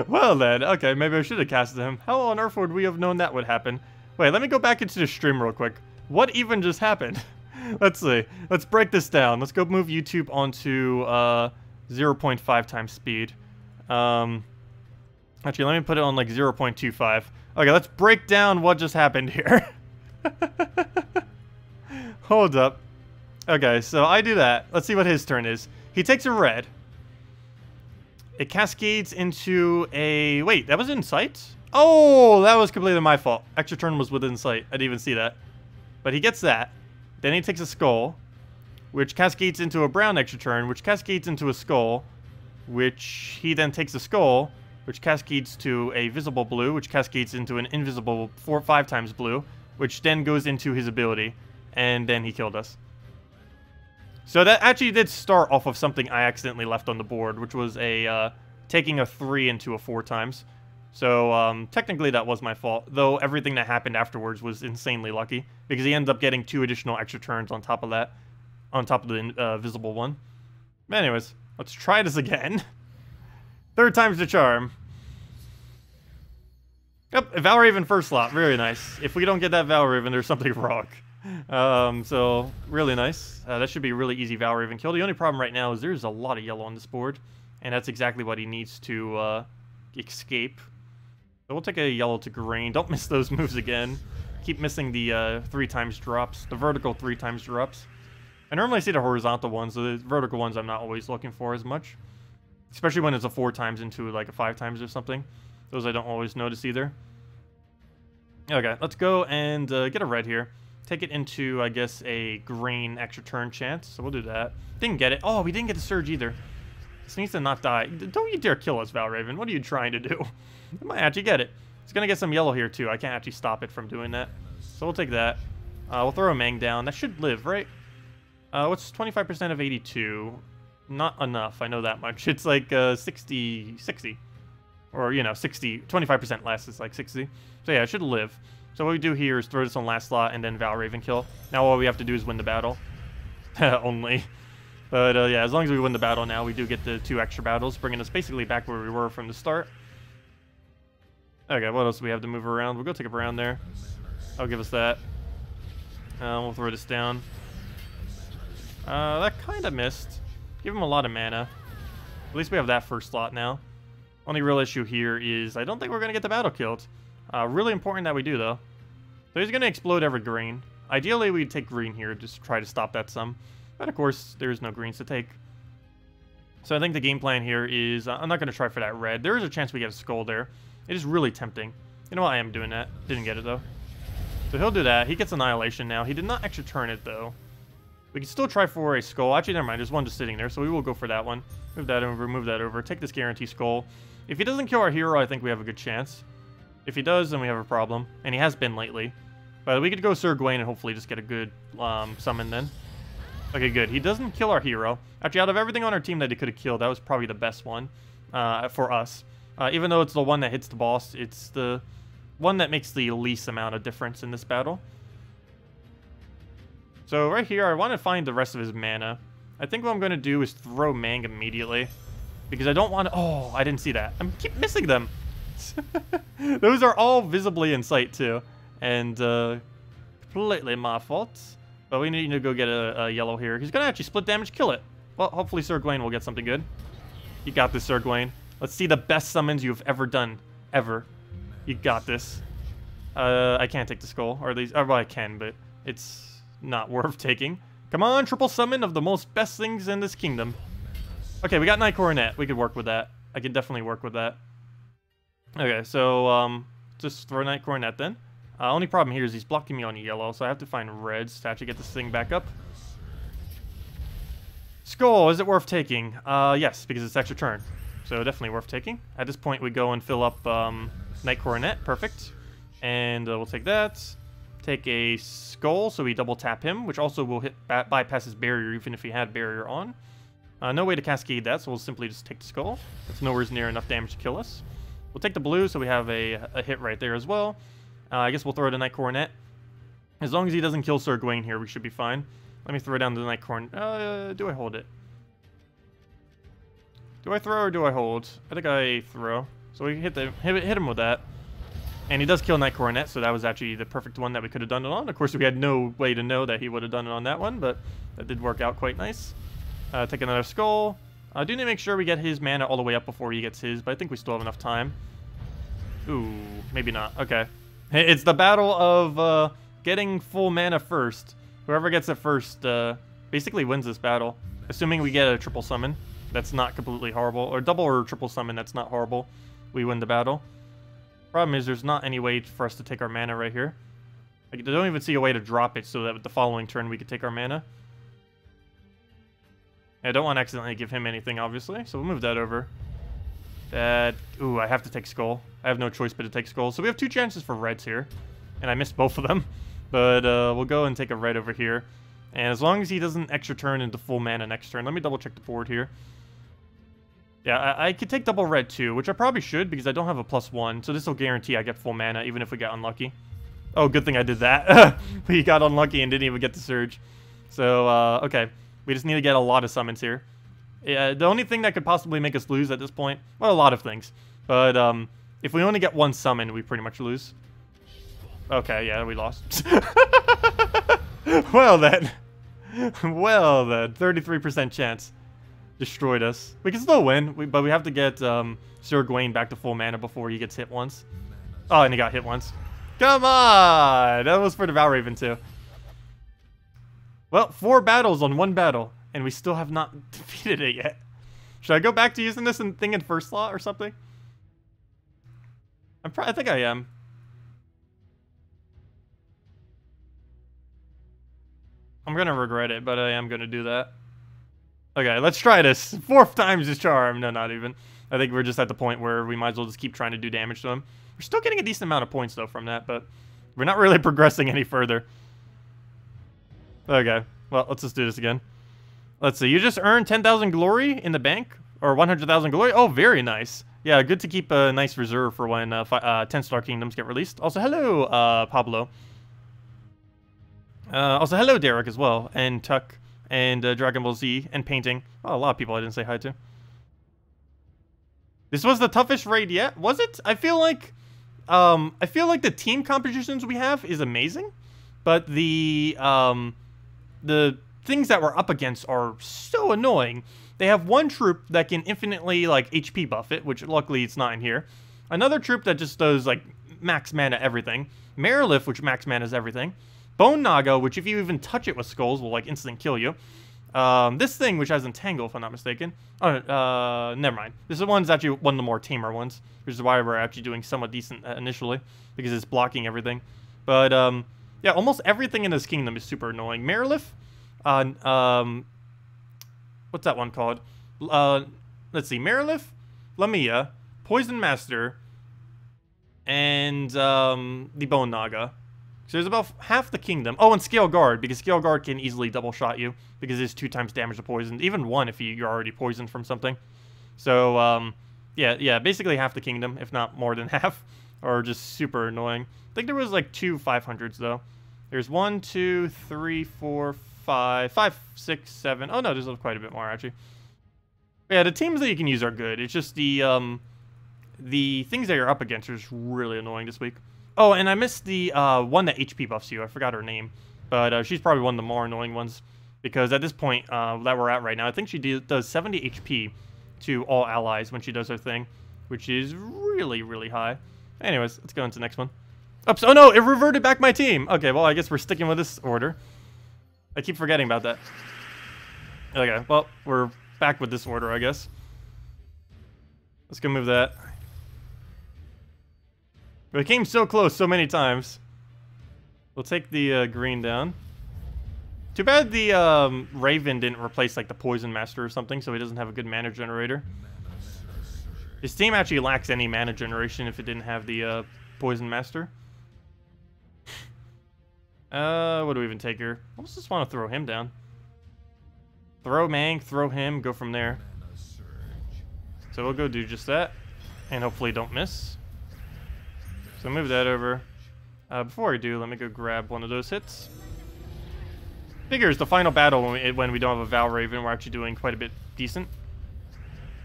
Well then, okay, maybe I should have casted him. How on earth would we have known that would happen? Wait, let me go back into the stream real quick. What even just happened? Let's see. Let's break this down. Let's go move YouTube onto 0.5 times speed. Actually, let me put it on like 0.25. Okay, let's break down what just happened here. Hold up. Okay, so I do that. Let's see what his turn is. He takes a red. It cascades into a... Wait, that was in sight? Oh, that was completely my fault. Extra turn was within sight. I didn't even see that. But he gets that. Then he takes a skull, which cascades into a brown extra turn, which cascades into a skull, which he then takes a skull, which cascades to a visible blue, which cascades into an invisible 5 times blue, which then goes into his ability, and then he killed us. So that actually did start off of something I accidentally left on the board, which was a taking a 3 into a 4 times. So technically that was my fault, though everything that happened afterwards was insanely lucky, because he ended up getting 2 additional extra turns on top of that, on top of the visible one. But anyways, let's try this again. 3rd time's the charm. Yep, Valraven first slot, very nice. If we don't get that Valraven, there's something wrong. So, really nice. That should be a really easy Valraven kill. The only problem right now is there's a lot of yellow on this board, and that's exactly what he needs to escape. So we'll take a yellow to green. Don't miss those moves again. Keep missing the 3 times drops, the vertical 3 times drops. I normally see the horizontal ones, so the vertical ones I'm not always looking for as much. Especially when it's a 4 times into like a 5 times or something. Those I don't always notice either. Okay, let's go and get a red here. Take it into, I guess, a green extra turn chance. So we'll do that. Didn't get it. Oh, we didn't get the surge either. This needs to not die. Don't you dare kill us, Valraven. What are you trying to do? I might actually get it. It's going to get some yellow here, too. I can't actually stop it from doing that. So we'll take that. We'll throw a Mang down. That should live, right? What's 25% of 82? Not enough. I know that much. It's like 60. Or Or, you know, 60, 25% less is like 60. So yeah, it should live. So what we do here is throw this on last slot and then Valraven kill. Now all we have to do is win the battle. Only. But yeah, as long as we win the battle now, we do get the 2 extra battles, bringing us basically back where we were from the start. Okay, what else do we have to move around? We'll go take a round there. I'll give us that. We'll throw this down. That kind of missed. Give him a lot of mana. At least we have that first slot now. Only real issue here is I don't think we're going to get the battle killed. Really important that we do, though. So he's going to explode every green. Ideally, we'd take green here, just to try to stop that sum. But of course, there's no greens to take. So I think the game plan here is I'm not going to try for that red. There is a chance we get a skull there. It is really tempting. You know what? I am doing that. Didn't get it, though. So he'll do that. He gets Annihilation now. He did not extra turn it, though. We can still try for a skull. Actually, never mind. There's one just sitting there, so we will go for that one. Move that over, move that over. Take this guarantee skull. If he doesn't kill our hero, I think we have a good chance. If he does, then we have a problem. And he has been lately. But we could go Sir Gawain and hopefully just get a good summon then. Okay, good. He doesn't kill our hero. Actually, out of everything on our team that he could have killed, that was probably the best one for us. Even though it's the one that hits the boss, it's the one that makes the least amount of difference in this battle. So right here, I want to find the rest of his mana. I think what I'm going to do is throw Mang immediately. Because I don't want to... Oh, I didn't see that. I keep missing them. Those are all visibly in sight, too. And completely my fault. But we need to go get a yellow here. He's going to actually split damage, kill it. Well, hopefully Sir Gawain will get something good. You got this, Sir Gawain. Let's see the best summons you've ever done. Ever. You got this. I can't take the skull. Or these... well, I can, but it's not worth taking. Come on, triple summon of the most best things in this kingdom. Okay, we got Night Coronet. We could work with that. I can definitely work with that. Okay, so just throw Night Coronet then. Only problem here is he's blocking me on yellow, so I have to find reds to actually get this thing back up. Skull, is it worth taking? Yes, because it's extra turn. So definitely worth taking. At this point, we go and fill up Night Coronet. Perfect. And we'll take that. Take a skull, so we double tap him, which also will hit bypass his barrier, even if he had barrier on. No way to cascade that, so we'll simply just take the skull. It's nowhere near enough damage to kill us. We'll take the blue, so we have a hit right there as well. I guess we'll throw it a Night Coronet. As long as he doesn't kill Sir Gawain here, we should be fine. Let me throw down the Night Coronet. Do I hold it? Do I throw or do I hold? I think I throw. So we hit him with that. And he does kill Night Coronet, so that was actually the perfect one that we could have done it on. Of course, we had no way to know that he would have done it on that one, but that did work out quite nice. Take another skull. I do need to make sure we get his mana all the way up before he gets his, but I think we still have enough time. Ooh, maybe not. Okay. It's the battle of getting full mana first. Whoever gets it first basically wins this battle. Assuming we get a triple summon. That's not completely horrible. Or double or triple summon, that's not horrible. We win the battle. Problem is, there's not any way for us to take our mana right here. I don't even see a way to drop it so that with the following turn we could take our mana. I don't want to accidentally give him anything, obviously, so we'll move that over. Ooh, I have to take skull. I have no choice but to take skull. So we have 2 chances for reds here, and I missed both of them. But we'll go and take a red over here. And as long as he doesn't extra turn into full mana next turn, let me double check the board here. Yeah, I could take double red too, which I probably should because I don't have a +1. So this will guarantee I get full mana even if we get unlucky. Oh, good thing I did that. We got unlucky and didn't even get the surge. So, okay. We just need to get a lot of summons here. Yeah, the only thing that could possibly make us lose at this point, well, a lot of things. But if we only get 1 summon, we pretty much lose. Okay, yeah, we lost. Well then. Well then, 33% chance. Destroyed us. We can still win, but we have to get Sir Gawain back to full mana before he gets hit once. Oh, and he got hit once. Come on! That was for the Valraven too. Well, 4 battles on 1 battle, and we still have not defeated it yet. Should I go back to using this thing in first slot or something? I think I am. I'm gonna regret it, but I am gonna do that. Okay, let's try this. 4th time's the charm. No, not even. I think we're just at the point where we might as well just keep trying to do damage to him. We're still getting a decent amount of points, though, from that, but we're not really progressing any further. Okay, well, let's just do this again. Let's see. You just earned 10,000 glory in the bank? Or 100,000 glory? Oh, very nice. Yeah, good to keep a nice reserve for when 10 Star Kingdoms get released. Also, hello, Pablo. Also, hello, Derek, as well. And Tuck. And Dragon Ball Z. And Painting. Oh, a lot of people I didn't say hi to. This was the toughest raid yet? Was it? I feel like the team competitions we have is amazing. But the things that we're up against are so annoying. They have one troop that can infinitely, like, HP buff it, which luckily it's not in here. Another troop that just does, like, max mana everything. Marilith, which max mana's everything. Bone Naga, which if you even touch it with skulls will, like, instant kill you. This thing, which has Entangle, if I'm not mistaken. Oh, never mind. This one's actually one of the more tamer ones, which is why we're actually doing somewhat decent initially, because it's blocking everything. But, yeah, almost everything in this kingdom is super annoying. Marilith, what's that one called? Let's see. Marilith, Lamia, Poison Master, and the Bone Naga. So there's about half the kingdom. Oh, and Scale Guard, because Scale Guard can easily double shot you, because it's 2 times damage to poison. Even 1 if you're already poisoned from something. So, yeah, basically half the kingdom, if not more than half, are just super annoying. I think there was like 2 500s, though. There's 1, 2, 3, 4, 5, 6, 7. Oh, no, there's quite a bit more, actually. Yeah, the teams that you can use are good. It's just the things that you're up against are just really annoying this week. Oh, and I missed the one that HP buffs you. I forgot her name. But she's probably one of the more annoying ones. Because at this point that we're at right now, I think she does 70 HP to all allies when she does her thing. Which is really, really high. Anyways, let's go into the next one. Oops, oh no, it reverted back my team. Okay, well, I guess we're sticking with this order. I keep forgetting about that. Okay, well, we're back with this order, I guess. Let's go move that. We came so close so many times. We'll take the green down. Too bad the Raven didn't replace like the Poison Master or something, so he doesn't have a good mana generator. His team actually lacks any mana generation if it didn't have the Poison Master. What do we even take here? I almost just want to throw him down. Throw Mang, throw him, go from there. So we'll go do just that. And hopefully don't miss. So move that over. Before I do, let me go grab one of those hits. Figures the final battle when we don't have a Val Raven, we're actually doing quite a bit decent.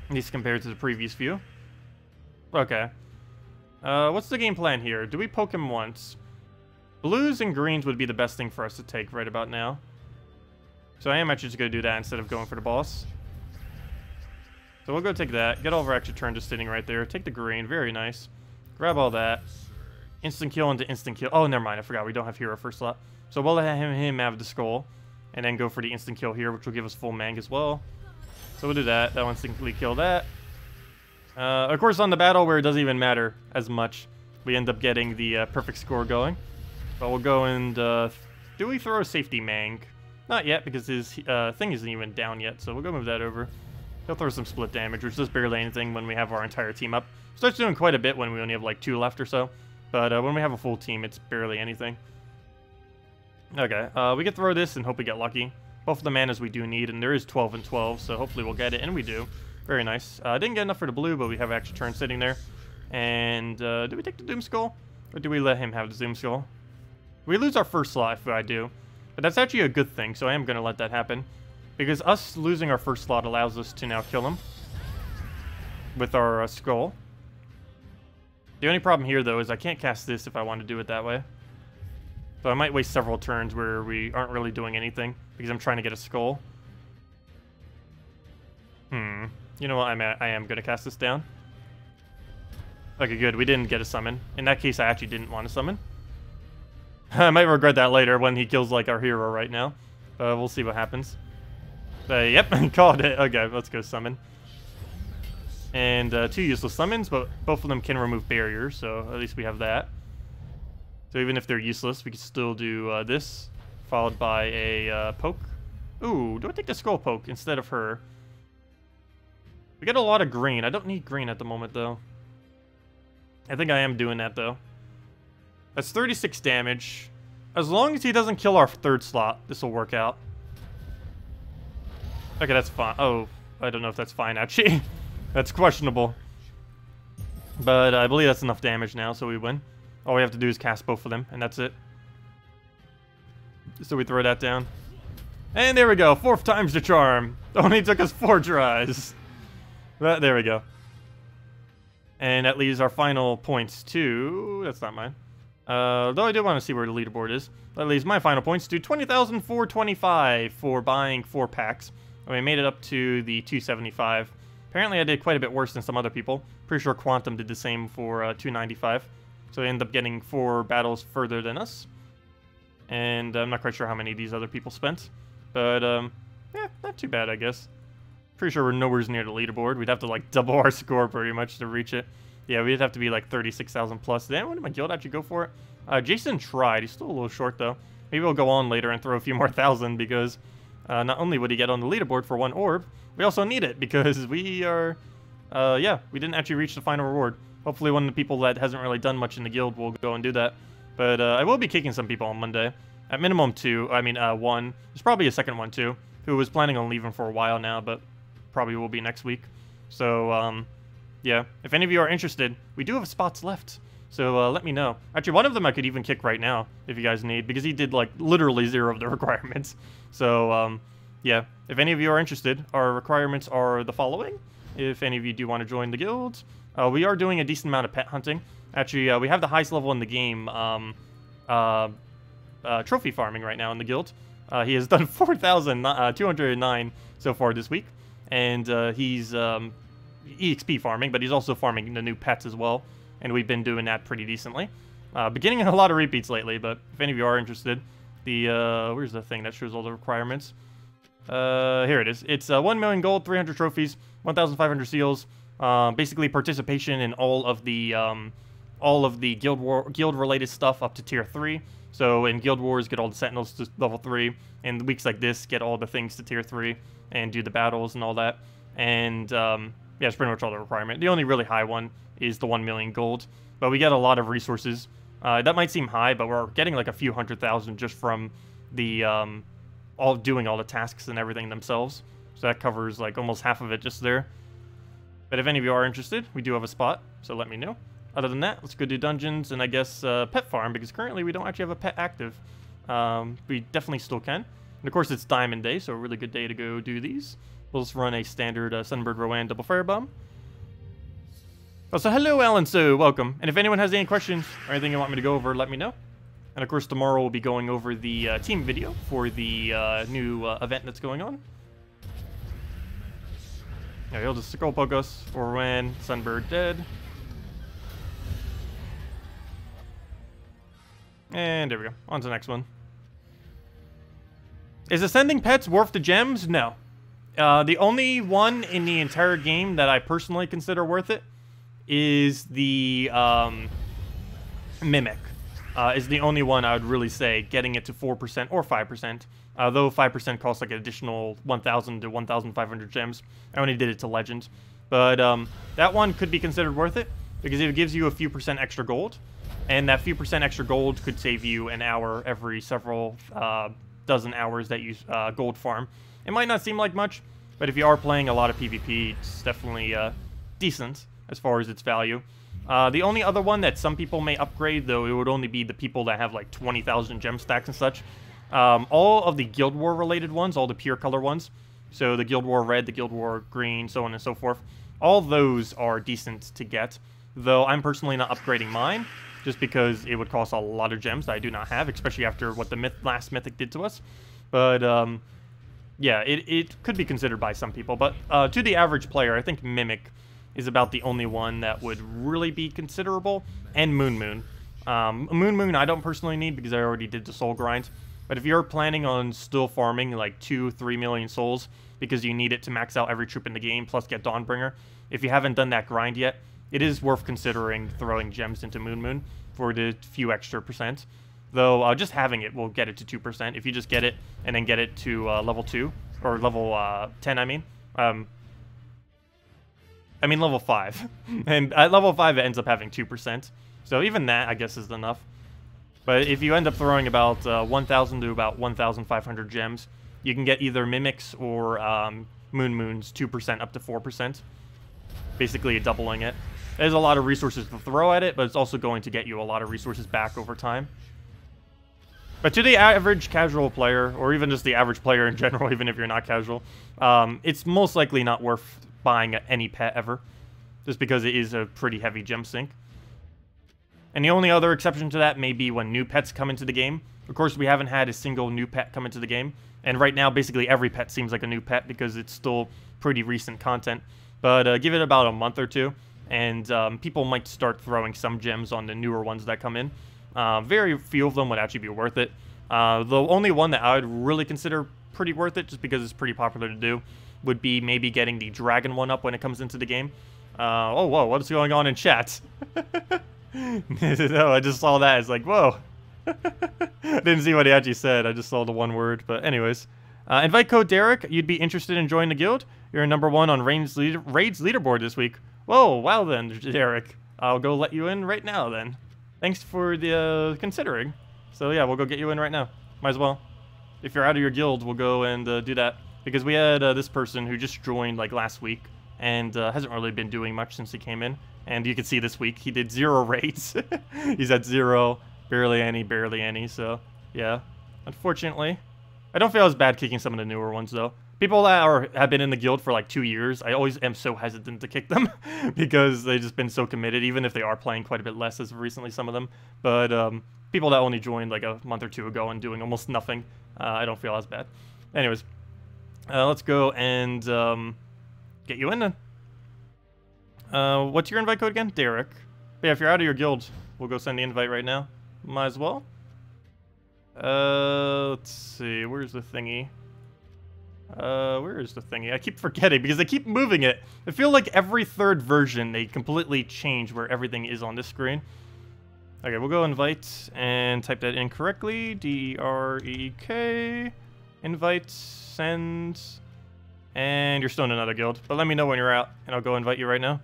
At least compared to the previous few. Okay. What's the game plan here? Do we poke him once? Blues and greens would be the best thing for us to take right about now. So I am actually just going to do that instead of going for the boss. So we'll go take that. Get all of our extra turn just sitting right there. Take the green. Very nice. Grab all that. Instant kill into instant kill. Oh, never mind. I forgot. We don't have hero first slot. So we'll let him have the skull. And then go for the instant kill here, which will give us full Mang as well. So we'll do that. That'll instantly kill that. Of course, on the battle where it doesn't even matter as much, we end up getting the perfect score going. But we'll go and... do we throw a safety Mang? Not yet, because his thing isn't even down yet. So we'll go move that over. He'll throw some split damage, which is barely anything when we have our entire team up. Starts doing quite a bit when we only have like 2 left or so. But when we have a full team, it's barely anything. Okay, we can throw this and hope we get lucky. Both of the manas we do need, and there is 12 and 12, so hopefully we'll get it, and we do. Very nice. Didn't get enough for the blue, but we have extra turn sitting there. And do we take the Doom Skull? Or do we let him have the Doom Skull? We lose our first slot if I do. But that's actually a good thing, so I am going to let that happen. Because us losing our first slot allows us to now kill him. With our skull. The only problem here, though, is I can't cast this if I want to do it that way. So I might waste several turns where we aren't really doing anything. Because I'm trying to get a skull. You know what? I am going to cast this down. Okay, good. We didn't get a summon. In that case, I actually didn't want to summon. I might regret that later when he kills, like, our hero right now. We'll see what happens. Yep, called it. Okay, let's go summon. And 2 useless summons, but both of them can remove barriers, so at least we have that. So even if they're useless, we can still do this, followed by a poke. Ooh, do I take the skull poke instead of her? We get a lot of green. I don't need green at the moment, though. I think I am doing that, though. That's 36 damage. As long as he doesn't kill our third slot, this will work out. Okay, that's fine. Oh, I don't know if that's fine, actually. That's questionable. But I believe that's enough damage now, so we win. All we have to do is cast both of them, and that's it. So we throw that down. And there we go, 4th time's the charm. Only took us 4 tries. But there we go. And that leaves our final points to... That's not mine. Though I do want to see where the leaderboard is. That leaves my final points to 20,425 for buying 4 packs. And we made it up to the 275. Apparently I did quite a bit worse than some other people. Pretty sure Quantum did the same for 295. So they end up getting 4 battles further than us. And I'm not quite sure how many of these other people spent. But, yeah, not too bad, I guess. Pretty sure we're nowhere near the leaderboard. We'd have to, like, double our score pretty much to reach it. Yeah, we'd have to be, like, 36,000 plus. Did anyone in my guild actually go for it? Jason tried. He's still a little short, though. Maybe we'll go on later and throw a few more thousand, because not only would he get on the leaderboard for 1 orb, we also need it, because we are... yeah, we didn't actually reach the final reward. Hopefully one of the people that hasn't really done much in the guild will go and do that. But I will be kicking some people on Monday. At minimum 2, I mean 1. There's probably a second one too, who was planning on leaving for a while now, but probably will be next week. So, yeah, if any of you are interested, we do have spots left. So let me know. Actually, one of them I could even kick right now, if you guys need, because he did, like, literally 0 of the requirements. So, yeah, if any of you are interested, our requirements are the following. If any of you do want to join the guild, we are doing a decent amount of pet hunting. Actually, we have the highest level in the game, trophy farming right now in the guild. He has done 4,209 so far this week, and he's EXP farming, but he's also farming the new pets as well, and we've been doing that pretty decently. Been getting a lot of repeats lately, but if any of you are interested, the where's the thing that shows all the requirements? Here it is. It's 1 million gold, 300 trophies, 1,500 seals. Basically participation in all of the guild related stuff up to tier 3. So in Guild Wars, get all the Sentinels to level 3. In weeks like this, get all the things to tier 3 and do the battles and all that. And yeah, it's pretty much all the requirement. The only really high one is the 1 million gold. But we get a lot of resources. That might seem high, but we're getting like a few 100,000 just from the doing all the tasks and everything themselves. So that covers like almost half of it just there. But if any of you are interested, we do have a spot, so let me know. Other than that, let's go do dungeons and I guess pet farm, because currently we don't actually have a pet active. We definitely still can. And of course it's Diamond Day, so a really good day to go do these. We'll just run a standard Sunbird Rowan double firebomb. Oh, so hello Alan, so welcome. And if anyone has any questions or anything you want me to go over, let me know. And of course tomorrow we'll be going over the team video for the new event that's going on. Yeah, he'll just scroll poke us for when Sunbird dead. And there we go. On to the next one. Is ascending pets worth the gems? No. The only one in the entire game that I personally consider worth it is the Mimic. Is the only one I would really say getting it to 4% or 5%. Though 5% costs like an additional 1,000 to 1,500 gems. I only did it to Legend. But that one could be considered worth it because it gives you a few percent extra gold. And that few percent extra gold could save you an hour every several dozen hours that you gold farm. It might not seem like much, but if you are playing a lot of PvP, it's definitely decent as far as its value. The only other one that some people may upgrade, though, it would only be the people that have like 20,000 gem stacks and such. All of the Guild War related ones, all the pure color ones, so the Guild War Red, the Guild War Green, so on and so forth, all those are decent to get, though I'm personally not upgrading mine, just because it would cost a lot of gems that I do not have, especially after what the last Mythic did to us. But, yeah, it could be considered by some people, but to the average player, I think Mimic is about the only one that would really be considerable, and Moon Moon. Moon Moon I don't personally need because I already did the soul grind, but if you're planning on still farming like 2-3 million souls because you need it to max out every troop in the game plus get Dawnbringer, if you haven't done that grind yet, it is worth considering throwing gems into Moon Moon for the few extra percent. Though just having it will get it to 2%. If you just get it and then get it to level 2, or level 10, I mean level 5. And at level 5 it ends up having 2%. So even that, I guess, is enough. But if you end up throwing about 1,000 to about 1,500 gems, you can get either Mimics or Moon Moon's 2% up to 4%. Basically doubling it. There's a lot of resources to throw at it, but it's also going to get you a lot of resources back over time. But to the average casual player, or even just the average player in general, even if you're not casual, it's most likely not worth buying any pet ever, just because it is a pretty heavy gem sink. And the only other exception to that may be when new pets come into the game. Of course, we haven't had a single new pet come into the game, and right now, basically every pet seems like a new pet because it's still pretty recent content. But give it about a month or two, and people might start throwing some gems on the newer ones that come in. Very few of them would actually be worth it. The only one that I would really consider pretty worth it, just because it's pretty popular to do, would be maybe getting the dragon one up when it comes into the game. Oh, whoa, what is going on in chat? No, I just saw that. It's like, whoa. Didn't see what he actually said. I just saw the one word. But anyways, invite code Derek. You'd be interested in joining the guild. You're #1 on Raids leaderboard this week. Whoa, wow then, Derek. I'll go let you in right now then. Thanks for the considering. So yeah, we'll go get you in right now. Might as well. If you're out of your guild, we'll go and do that. Because we had this person who just joined like last week and hasn't really been doing much since he came in. And you can see this week he did 0 raids. He's at 0, barely any. So yeah, unfortunately, I don't feel as bad kicking some of the newer ones though. People that have been in the guild for like 2 years, I always am so hesitant to kick them because they've just been so committed, even if they are playing quite a bit less as of recently, some of them. But people that only joined like a month or two ago and doing almost nothing, I don't feel as bad. Anyways, let's go and get you in then. What's your invite code again? Derek. But yeah, if you're out of your guild, we'll go send the invite right now. Might as well. Let's see. Where's the thingy? Where is the thingy? I keep forgetting because they keep moving it. I feel like every third version, they completely change where everything is on this screen. Okay, we'll go invite and type that in correctly. D-E-R-E-K. Invite, send. And you're still in another guild. But let me know when you're out, and I'll go invite you right now.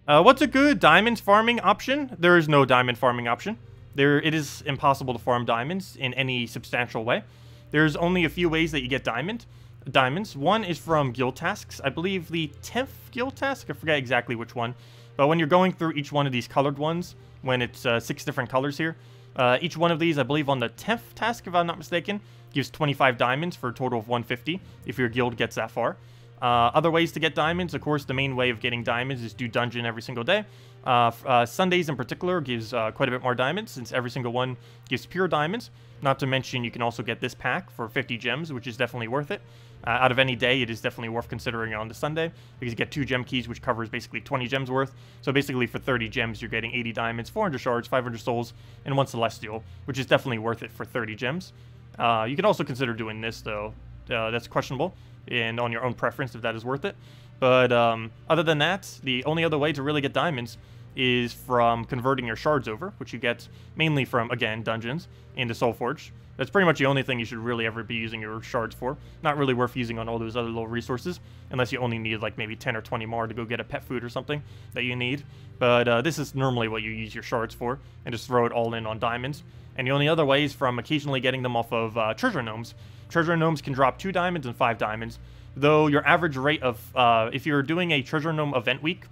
What's a good diamond farming option? There is no diamond farming option. It is impossible to farm diamonds in any substantial way. There's only a few ways that you get diamonds. One is from guild tasks. I believe the 10th guild task. I forget exactly which one. But when you're going through each one of these colored ones, when it's 6 different colors here, each one of these, I believe on the 10th task, if I'm not mistaken, gives 25 diamonds for a total of 150 if your guild gets that far. Other ways to get diamonds, of course, the main way of getting diamonds is do dungeon every single day. Sundays in particular gives quite a bit more diamonds, since every single one gives pure diamonds. Not to mention, you can also get this pack for 50 gems, which is definitely worth it. Out of any day, it is definitely worth considering on the Sunday, because you get 2 gem keys, which covers basically 20 gems worth. So basically, for 30 gems, you're getting 80 diamonds, 400 shards, 500 souls, and 1 celestial, which is definitely worth it for 30 gems. You can also consider doing this, though. That's questionable, and on your own preference if that is worth it. But other than that, the only other way to really get diamonds is from converting your shards over, which you get mainly from, again, dungeons into Soulforge. That's pretty much the only thing you should really ever be using your shards for. Not really worth using on all those other little resources, unless you only need like maybe 10 or 20 more to go get a pet food or something that you need. But this is normally what you use your shards for, and just throw it all in on diamonds. And the only other way is from occasionally getting them off of treasure gnomes. Treasure gnomes can drop 2 diamonds and 5 diamonds, though your average rate of, if you're doing a treasure gnome event week,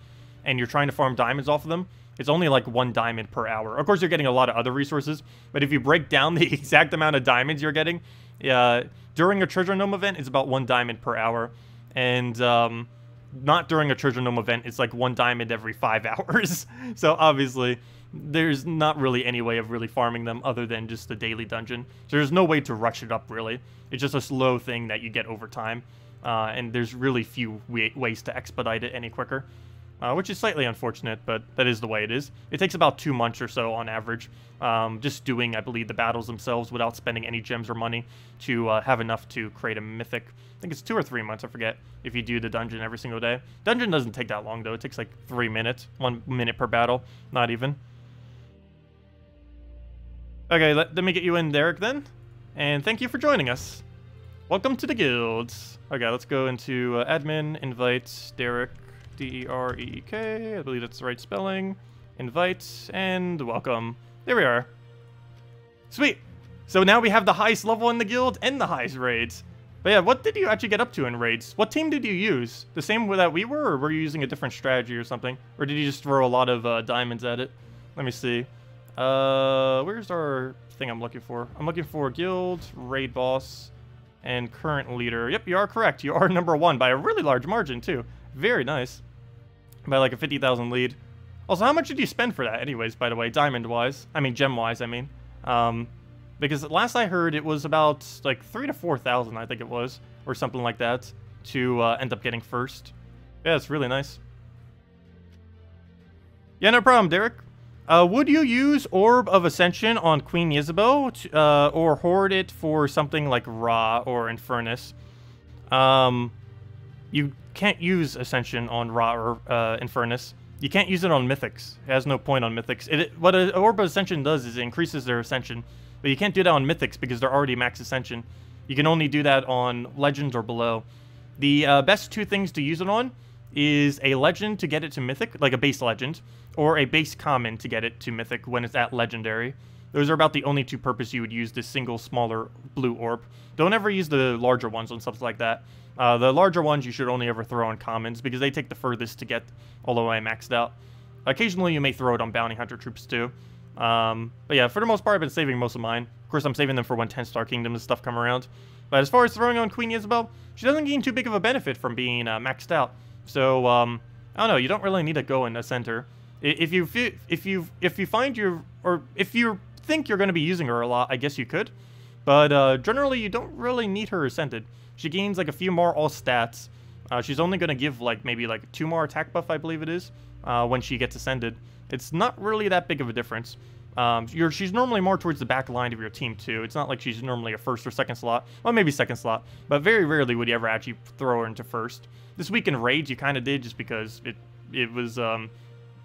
and you're trying to farm diamonds off of them, it's only like 1 diamond per hour. Of course, you're getting a lot of other resources, but if you break down the exact amount of diamonds you're getting, during a treasure gnome event, it's about 1 diamond per hour. And not during a treasure gnome event, it's like 1 diamond every 5 hours. So obviously, there's not really any way of really farming them other than just the daily dungeon. So there's no way to rush it up, really. It's just a slow thing that you get over time. And there's really few ways to expedite it any quicker. Which is slightly unfortunate, but that is the way it is. It takes about 2 months or so on average, just doing, I believe, the battles themselves without spending any gems or money to have enough to create a mythic. I think it's 2 or 3 months, I forget, if you do the dungeon every single day. Dungeon doesn't take that long, though. It takes like 3 minutes, 1 minute per battle, not even. Okay, let me get you in, Derek, then. And thank you for joining us. Welcome to the guild. Okay, let's go into admin, invite, Derek. D-E-R-E-K, I believe that's the right spelling. Invite, and welcome. There we are. Sweet. So now we have the highest level in the guild and the highest raids. But yeah, what did you actually get up to in raids? What team did you use? The same that we were, or were you using a different strategy or something? Or did you just throw a lot of diamonds at it? Let me see. Where's our thing I'm looking for? I'm looking for guild, raid boss, and current leader. Yep, you are correct. You are #1 by a really large margin, too. Very nice. By like a 50,000 lead. Also, how much did you spend for that anyways, by the way, diamond-wise? I mean, gem-wise, I mean. Because last I heard, it was about like 3,000 to 4,000, I think it was, or something like that, to end up getting first. Yeah, it's really nice. Yeah, no problem, Derek. Would you use Orb of Ascension on Queen Isabel, or hoard it for something like Ra or Infernus? You can't use Ascension on Ra or Infernus. You can't use it on Mythics. It has no point on Mythics. What an Orb of Ascension does is it increases their Ascension. But you can't do that on Mythics because they're already max Ascension. You can only do that on Legends or below. The best two things to use it on is a Legend to get it to Mythic, like a base Legend, or a base Common to get it to Mythic when it's at Legendary. Those are about the only two purposes you would use this single, smaller blue orb. Don't ever use the larger ones on stuff like that. The larger ones you should only ever throw on Commons because they take the furthest to get all the way maxed out. Occasionally you may throw it on Bounty Hunter troops too. But yeah, for the most part I've been saving most of mine. Of course I'm saving them for when 10-star Kingdoms and stuff come around. But as far as throwing on Queen Isabel, she doesn't gain too big of a benefit from being maxed out. So, I don't know, you don't really need to go in a center. If you find if you think you're going to be using her a lot, I guess you could. But generally, you don't really need her ascended. She gains like a few more all stats. She's only going to give like maybe like 2 more attack buff, I believe it is, when she gets ascended. It's not really that big of a difference. She's normally more towards the back line of your team too. It's not like she's normally a first or second slot. Well, maybe second slot, but very rarely would you ever actually throw her into first. This week in raids, you kind of did just because it was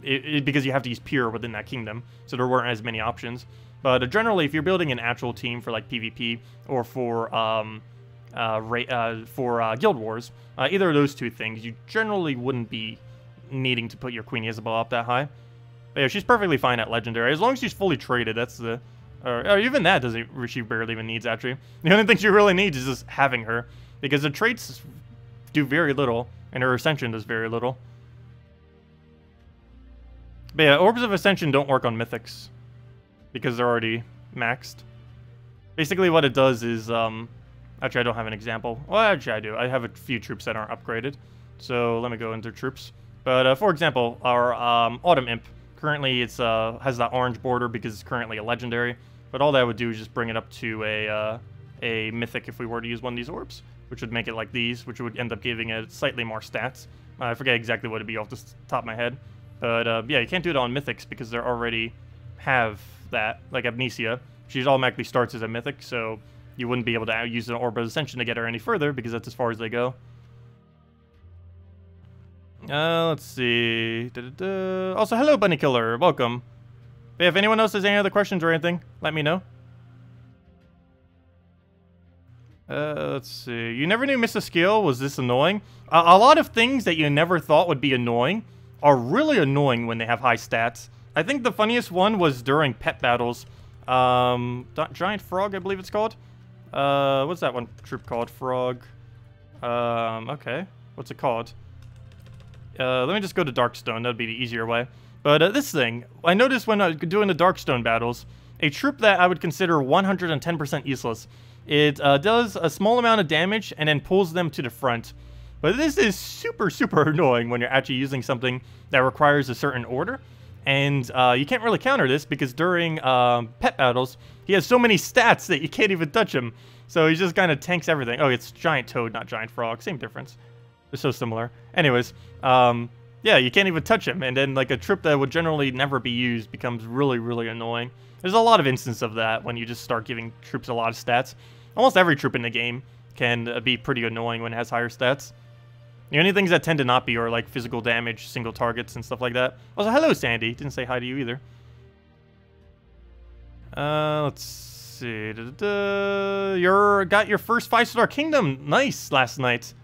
because you have to use pure within that kingdom, so there weren't as many options. But generally, if you're building an actual team for like PvP or for Guild Wars, either of those two things, you generally wouldn't be needing to put your Queen Isabel up that high. But yeah, she's perfectly fine at Legendary as long as she's fully traded. That's the, or even that she barely even needs actually. The only thing she really needs is just having her, because the traits do very little and her Ascension does very little. But yeah, Orbs of Ascension don't work on Mythics because they're already maxed. Basically what it does is, actually I don't have an example. Well, actually I do. I have a few troops that aren't upgraded. So let me go into troops. But for example, our Autumn Imp, currently it's has that orange border because it's currently a legendary. But all that would do is just bring it up to a mythic if we were to use one of these orbs, which would make it like these, which would end up giving it slightly more stats. I forget exactly what it'd be off the top of my head. But yeah, you can't do it on mythics because they already have that, like Amnesia. She automatically starts as a mythic, so you wouldn't be able to use an Orb of Ascension to get her any further because that's as far as they go. Let's see. Also, hello, Bunny Killer. Welcome. But if anyone else has any other questions or anything, let me know. Let's see. You never knew miss a skill was this annoying? A lot of things that you never thought would be annoying are really annoying when they have high stats. I think the funniest one was during pet battles. Giant Frog, I believe it's called. What's that one troop called? Frog. Okay. What's it called? Let me just go to Darkstone. That'd be the easier way. But this thing, I noticed when doing the Darkstone battles, a troop that I would consider 110% useless. It does a small amount of damage and then pulls them to the front. But this is super, super annoying when you're actually using something that requires a certain order. And you can't really counter this because during pet battles, he has so many stats that you can't even touch him. So he just kind of tanks everything. Oh, it's Giant Toad, not Giant Frog. Same difference. They're so similar. Anyways, yeah, you can't even touch him. And then like a troop that would generally never be used becomes really, really annoying. There's a lot of instances of that when you just start giving troops a lot of stats. Almost every troop in the game can be pretty annoying when it has higher stats. The only things that tend to not be are like physical damage, single targets, and stuff like that. Also, hello, Sandy. Didn't say hi to you either. Let's see. You got your first 5-star kingdom. Nice last night.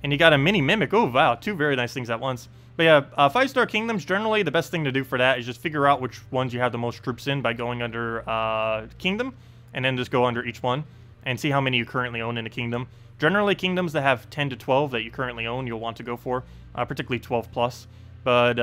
And you got a mini mimic. Oh, wow. 2 very nice things at once. But yeah, 5-star kingdoms, generally, the best thing to do for that is just figure out which ones you have the most troops in by going under kingdom. And then just go under each one. and see how many you currently own in a kingdom. Generally, kingdoms that have 10 to 12 that you currently own, you'll want to go for, particularly 12 plus. But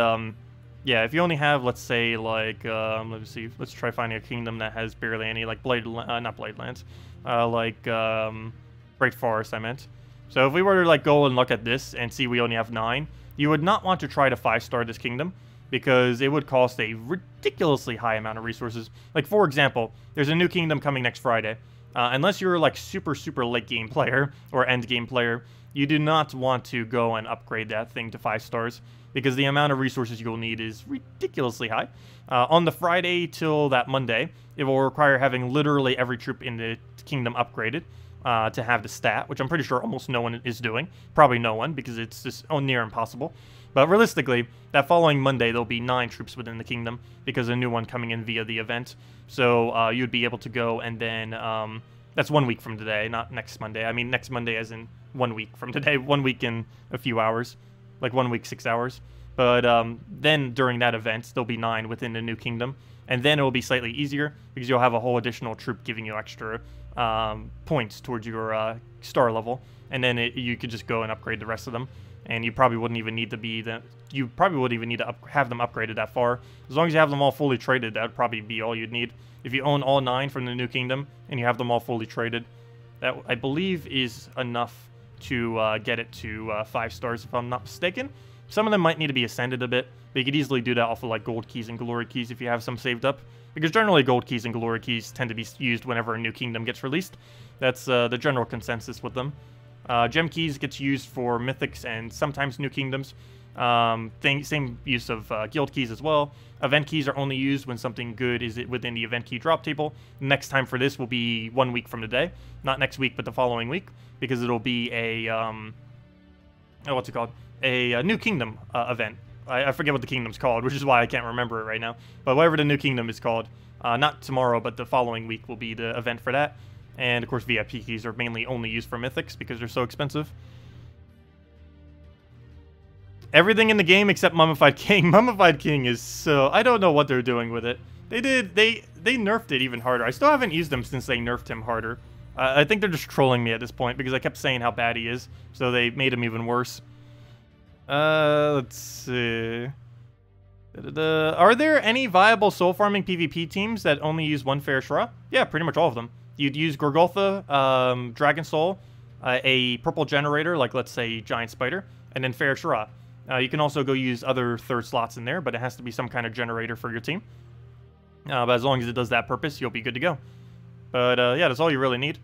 yeah, if you only have, let's say, like, let's see, let's try finding a kingdom that has barely any, like not Blade Lands, like Great Forest, I meant. So if we were to like go and look at this and see we only have 9, you would not want to try to 5-star this kingdom, because it would cost a ridiculously high amount of resources. Like, for example, there's a new kingdom coming next Friday. Unless you're like super late game player or end game player, you do not want to go and upgrade that thing to 5 stars, because the amount of resources you'll need is ridiculously high. On the Friday till that Monday, it will require having literally every troop in the kingdom upgraded to have the stat, which I'm pretty sure almost no one is doing. Probably no one, because it's just near impossible. But realistically, that following Monday, there'll be 9 troops within the kingdom, because a new one coming in via the event. So you'd be able to go, and then that's 1 week from today, not next Monday. I mean next Monday as in 1 week from today, 1 week in a few hours, like 1 week, 6 hours. But then during that event, there'll be 9 within the new kingdom, and then it will be slightly easier, because you'll have a whole additional troop giving you extra points towards your star level, and then you could just go and upgrade the rest of them. And you probably wouldn't even need to have them upgraded that far. As long as you have them all fully traded, that would probably be all you'd need. If you own all 9 from the new kingdom and you have them all fully traded, that I believe is enough to get it to 5 stars, if I'm not mistaken. Some of them might need to be ascended a bit, but you could easily do that off of like gold keys and glory keys if you have some saved up. Because generally gold keys and glory keys tend to be used whenever a new kingdom gets released. That's the general consensus with them. Gem keys gets used for mythics and sometimes new kingdoms. Same use of guild keys as well. Event keys are only used when something good is within the event key drop table. Next time for this will be 1 week from today. Not next week, but the following week. Because it'll be a, what's it called? A new kingdom event. I forget what the kingdom's called, which is why I can't remember it right now. But whatever the new kingdom is called, not tomorrow, but the following week will be the event for that. And, of course, VIP keys are mainly only used for mythics because they're so expensive. Everything in the game except Mummified King. Mummified King is so... I don't know what they're doing with it. They nerfed it even harder. I still haven't used them since they nerfed him harder. I think they're just trolling me at this point because I kept saying how bad he is. So they made him even worse. Let's see... Are there any viable soul farming PvP teams that only use 1 Fair Shra? Yeah, pretty much all of them. You'd use Gorgotha, Dragon Soul, a purple generator, like let's say Giant Spider, and then Fair Shra. You can also go use other 3rd slots in there, but it has to be some kind of generator for your team. But as long as it does that purpose, you'll be good to go. But yeah, that's all you really need.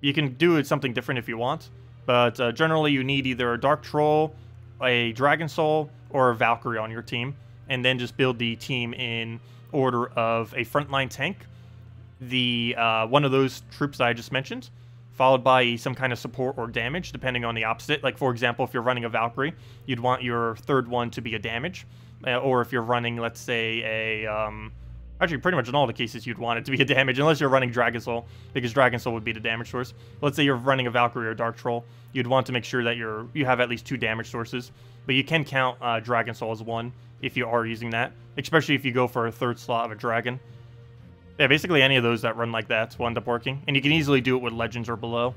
You can do something different if you want, but generally you need either a Dark Troll, a Dragon Soul, or a Valkyrie on your team, and then just build the team in order of a frontline tank, the one of those troops that I just mentioned, followed by some kind of support or damage, depending on the opposite. Like, for example, if you're running a Valkyrie, you'd want your 3rd one to be a damage. Or if you're running, let's say, a... actually, pretty much in all the cases, you'd want it to be a damage, unless you're running Dragon Soul, because Dragon Soul would be the damage source. Let's say you're running a Valkyrie or Dark Troll, you'd want to make sure that you have at least 2 damage sources. But you can count Dragon Soul as 1 if you are using that, especially if you go for a 3rd slot of a Dragon. Yeah, basically any of those that run like that will end up working. And you can easily do it with Legends or below.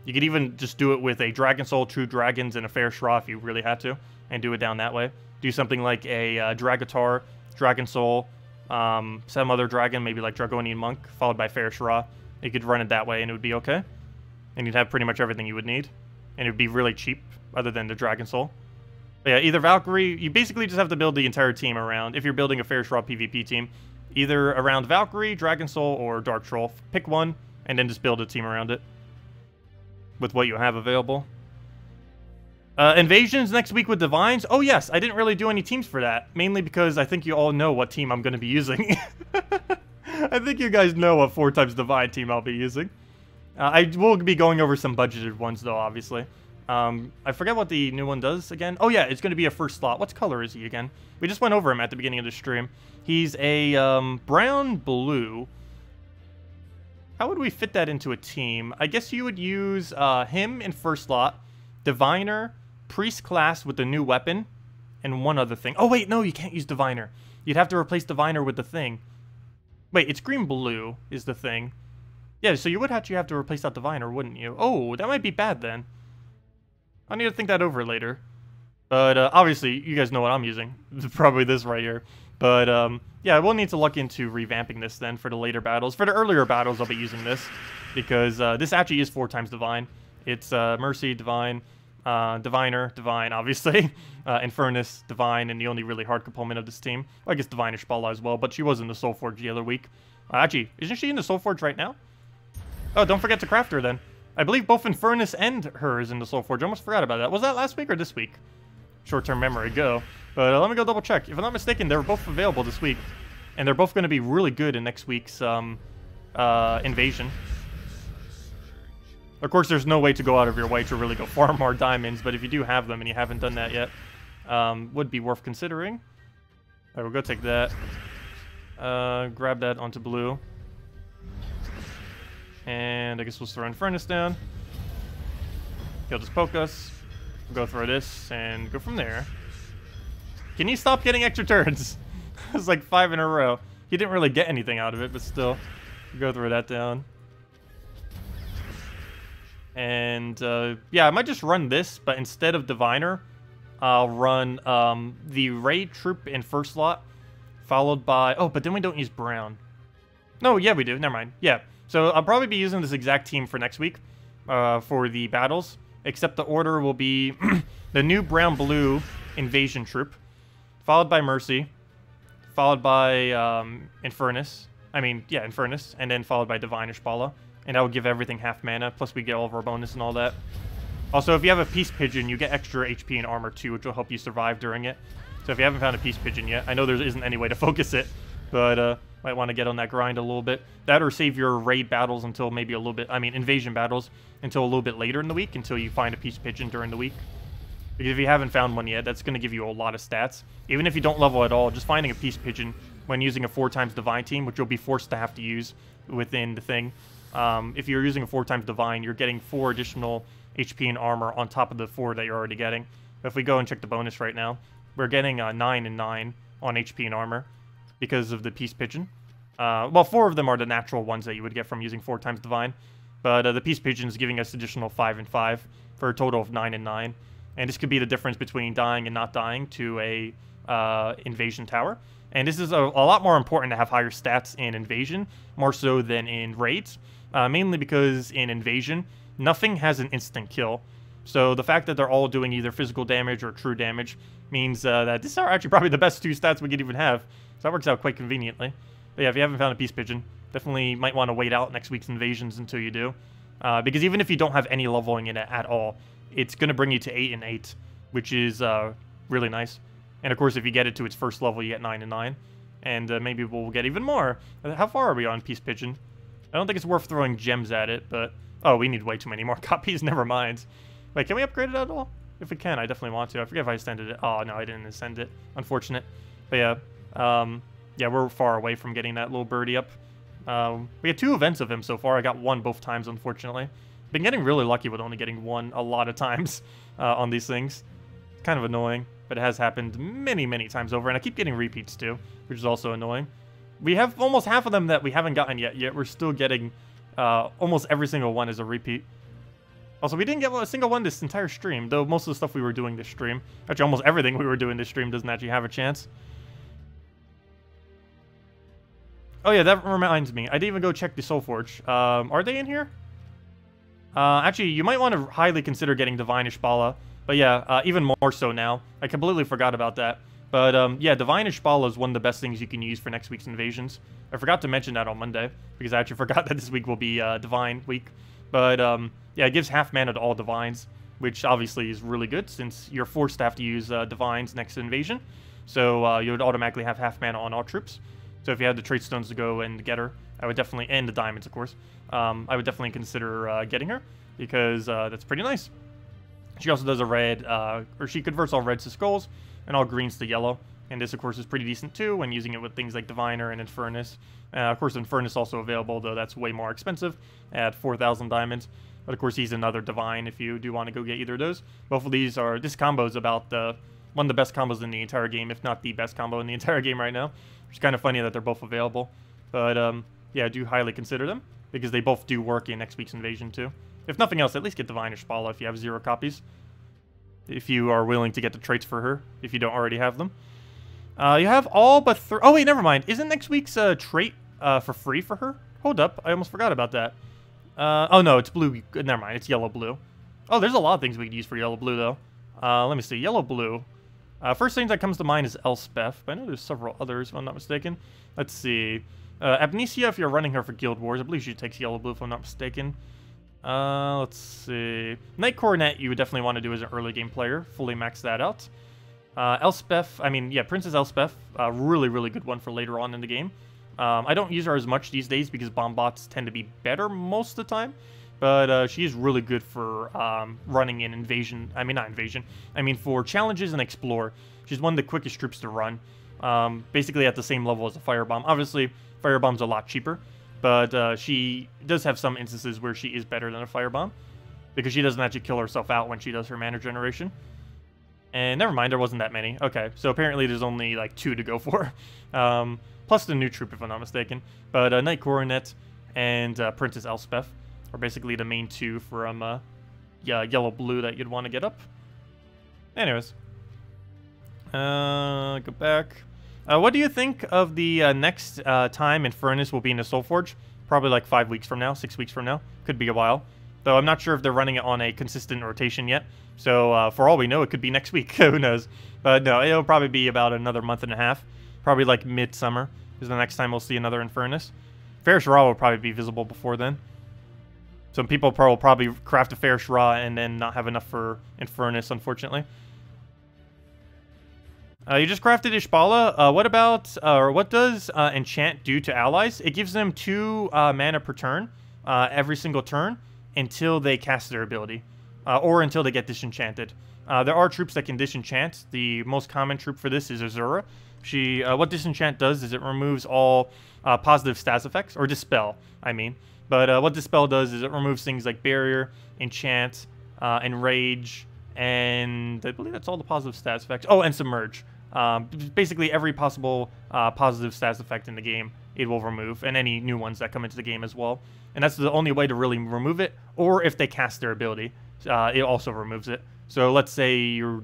You could even just do it with a Dragon Soul, 2 Dragons, and a Fair Shra if you really had to, and do it down that way. Do something like a Dragatar, Dragon Soul, some other dragon, maybe like Dragonian Monk, followed by Fair Shra. You could run it that way and it would be okay. And you'd have pretty much everything you would need. And it would be really cheap, other than the Dragon Soul. But yeah, either Valkyrie, you basically just have to build the entire team around, if you're building a Fair Shra PvP team, either around Valkyrie, Dragon Soul, or Dark Troll. Pick one, and then just build a team around it with what you have available. Invasions next week with Divines. Oh yes, I didn't really do any teams for that, mainly because I think you all know what team I'm going to be using. I think you guys know what 4 times Divine team I'll be using. I will be going over some budgeted ones though, obviously. I forget what the new one does again. Oh yeah, it's going to be a 1st slot. What color is he again? We just went over him at the beginning of the stream. He's a brown-blue. How would we fit that into a team? I guess you would use him in 1st slot, Diviner, Priest class with the new weapon, and one other thing. Oh wait, no, you can't use Diviner. You'd have to replace Diviner with the thing. Wait, it's green-blue is the thing. Yeah, so you would actually have to replace that Diviner, wouldn't you? Oh, that might be bad then. I need to think that over later. But obviously, you guys know what I'm using. Probably this right here. But yeah, we'll need to look into revamping this then for the later battles. For the earlier battles, I'll be using this. Because this actually is 4 times Divine. It's Mercy, Divine, Diviner, Divine, obviously. Infernus, Divine, and the only really hard component of this team. Well, I guess Divine Ishbala as well, but she was in the Soulforge the other week. Actually, isn't she in the Soulforge right now? Oh, don't forget to craft her then. I believe both Infernus and her is in the Soulforge. I almost forgot about that. Was that last week or this week? Short-term memory, go. But let me go double check. If I'm not mistaken, they're both available this week. And they're both going to be really good in next week's invasion. Of course, there's no way to go out of your way to really go farm more diamonds, but if you do have them and you haven't done that yet, would be worth considering. Alright, we'll go take that. Grab that onto blue. And I guess we'll throw Infernus down. He'll just poke us. We'll go throw this and go from there. Can you stop getting extra turns? It's like 5 in a row. He didn't really get anything out of it, but still. We'll go throw that down. And yeah, I might just run this, but instead of Diviner, I'll run the Raid Troop in first slot, followed by... Oh, but then we don't use Brown. No, yeah, we do. Never mind. Yeah. So I'll probably be using this exact team for next week for the battles, except the order will be the new brown-blue invasion troop, followed by Mercy, followed by Infernus. I mean, yeah, Infernus, and then followed by Divine Ishbala. And that will give everything half mana, plus we get all of our bonus and all that. Also, if you have a Peace Pigeon, you get extra HP and armor too, which will help you survive during it. So if you haven't found a Peace Pigeon yet, I know there isn't any way to focus it, but might want to get on that grind a little bit. That or save your raid battles until maybe a little bit, I mean invasion battles, until a little bit later in the week, until you find a Peace Pigeon during the week. Because if you haven't found one yet, that's going to give you a lot of stats. Even if you don't level at all, just finding a Peace Pigeon when using a 4 times Divine team, which you'll be forced to have to use within the thing. If you're using a 4 times Divine, you're getting 4 additional HP and armor on top of the 4 that you're already getting. If we go and check the bonus right now, we're getting 9 and 9 on HP and armor because of the Peace Pigeon. Well, 4 of them are the natural ones that you would get from using 4 times Divine. But the Peace Pigeon is giving us additional 5 and 5 for a total of 9 and 9. And this could be the difference between dying and not dying to a invasion tower. And this is a lot more important to have higher stats in invasion, more so than in raids. Mainly because in invasion, nothing has an instant kill. So the fact that they're all doing either physical damage or true damage means that these are actually probably the best 2 stats we could even have. So that works out quite conveniently. But yeah, if you haven't found a Peace Pigeon, definitely might want to wait out next week's invasions until you do. Because even if you don't have any leveling in it at all, it's going to bring you to 8 and 8, which is really nice. And of course, if you get it to its first level, you get 9 and 9. And maybe we'll get even more. How far are we on Peace Pigeon? I don't think it's worth throwing gems at it, but... Oh, we need way too many more copies, never mind. Wait, can we upgrade it at all? If we can, I definitely want to. I forget if I ascended it. Oh, no, I didn't ascend it. Unfortunate. But yeah, yeah, we're far away from getting that little birdie up. We had 2 events of him so far. I got 1 both times, unfortunately. Been getting really lucky with only getting 1 a lot of times on these things. It's kind of annoying, but it has happened many, many times over, and I keep getting repeats too, which is also annoying. We have almost half of them that we haven't gotten yet we're still getting almost every single one as a repeat. Also, we didn't get a single one this entire stream, though most of the stuff we were doing this stream, actually almost everything we were doing this stream doesn't actually have a chance. Oh yeah, that reminds me. I didn't even go check the Soulforge. Are they in here? Actually, you might want to highly consider getting Divine Ishbala. But yeah, even more so now. I completely forgot about that. But yeah, Divine Ishbala is one of the best things you can use for next week's invasions. I forgot to mention that on Monday, because I actually forgot that this week will be Divine week. But yeah, it gives half mana to all Divines, which obviously is really good, since you're forced to have to use Divines next to invasion. So you would automatically have half mana on all troops. So if you had the trait stones to go and get her, I would definitely, and the diamonds, of course, I would definitely consider getting her, because that's pretty nice. She also does a red, or she converts all reds to skulls, and all greens to yellow. And this, of course, is pretty decent, too, when using it with things like Diviner and Infernus. Of course, Infernus also available, though that's way more expensive, at 4,000 diamonds. But, of course, he's another Divine if you do want to go get either of those. Both of these are, this combo is about one of the best combos in the entire game, if not the best combo in the entire game right now. Which is kind of funny that they're both available. But, yeah, I do highly consider them. because they both do work in next week's invasion too. If nothing else, at least get Divine or Spala if you have 0 copies. If you are willing to get the traits for her, if you don't already have them. You have all but oh wait, never mind. Isn't next week's trait for free for her? Hold up, I almost forgot about that. Oh no, it's blue. Never mind, it's yellow-blue. Oh, there's a lot of things we could use for yellow-blue though. Let me see, yellow-blue. First thing that comes to mind is Elspeth, but I know there's several others if I'm not mistaken. Let's see. Amnesia, if you're running her for Guild Wars, I believe she takes yellow-blue if I'm not mistaken. Let's see. Knight Coronet you would definitely want to do as an early game player. Fully max that out. Elspeth, I mean, yeah, Princess Elspeth. Really, really good one for later on in the game. I don't use her as much these days because bomb bots tend to be better most of the time. But she is really good for running in invasion. I mean, not invasion. I mean, for challenges and explore. She's one of the quickest troops to run. Basically at the same level as a firebomb. Obviously, firebomb's a lot cheaper. But she does have some instances where she is better than a firebomb. Because she doesn't actually kill herself out when she does her mana generation. And never mind, there wasn't that many. Okay, so apparently there's only like 2 to go for. Plus the new troop, if I'm not mistaken. But Knight Coronet and Princess Elspeth are basically the main 2 from yellow-blue that you'd want to get up. Anyways. Go back. What do you think of the next time Infernus will be in the Soulforge? Probably like 5 weeks from now, 6 weeks from now. Could be a while. Though I'm not sure if they're running it on a consistent rotation yet. So for all we know, it could be next week. Who knows? But no, it'll probably be about another month and a half. Probably like midsummer is the next time we'll see another Infernus. Fair Shara will probably be visible before then. Some people will probably craft a Fair Shara and then not have enough for Infernus, unfortunately. You just crafted Ishbala. What about, or what does Enchant do to allies? It gives them 2 mana per turn, every single turn, until they cast their ability. Or until they get disenchanted. There are troops that can disenchant. The most common troop for this is Azura. What disenchant does is it removes all positive stats effects, or dispel, I mean. But what dispel does is it removes things like barrier, enchant, enrage, and I believe that's all the positive stats effects. Oh, and submerge. Basically every possible positive stats effect in the game it will remove, and any new ones that come into the game as well. And that's the only way to really remove it, or if they cast their ability, it also removes it. So let's say you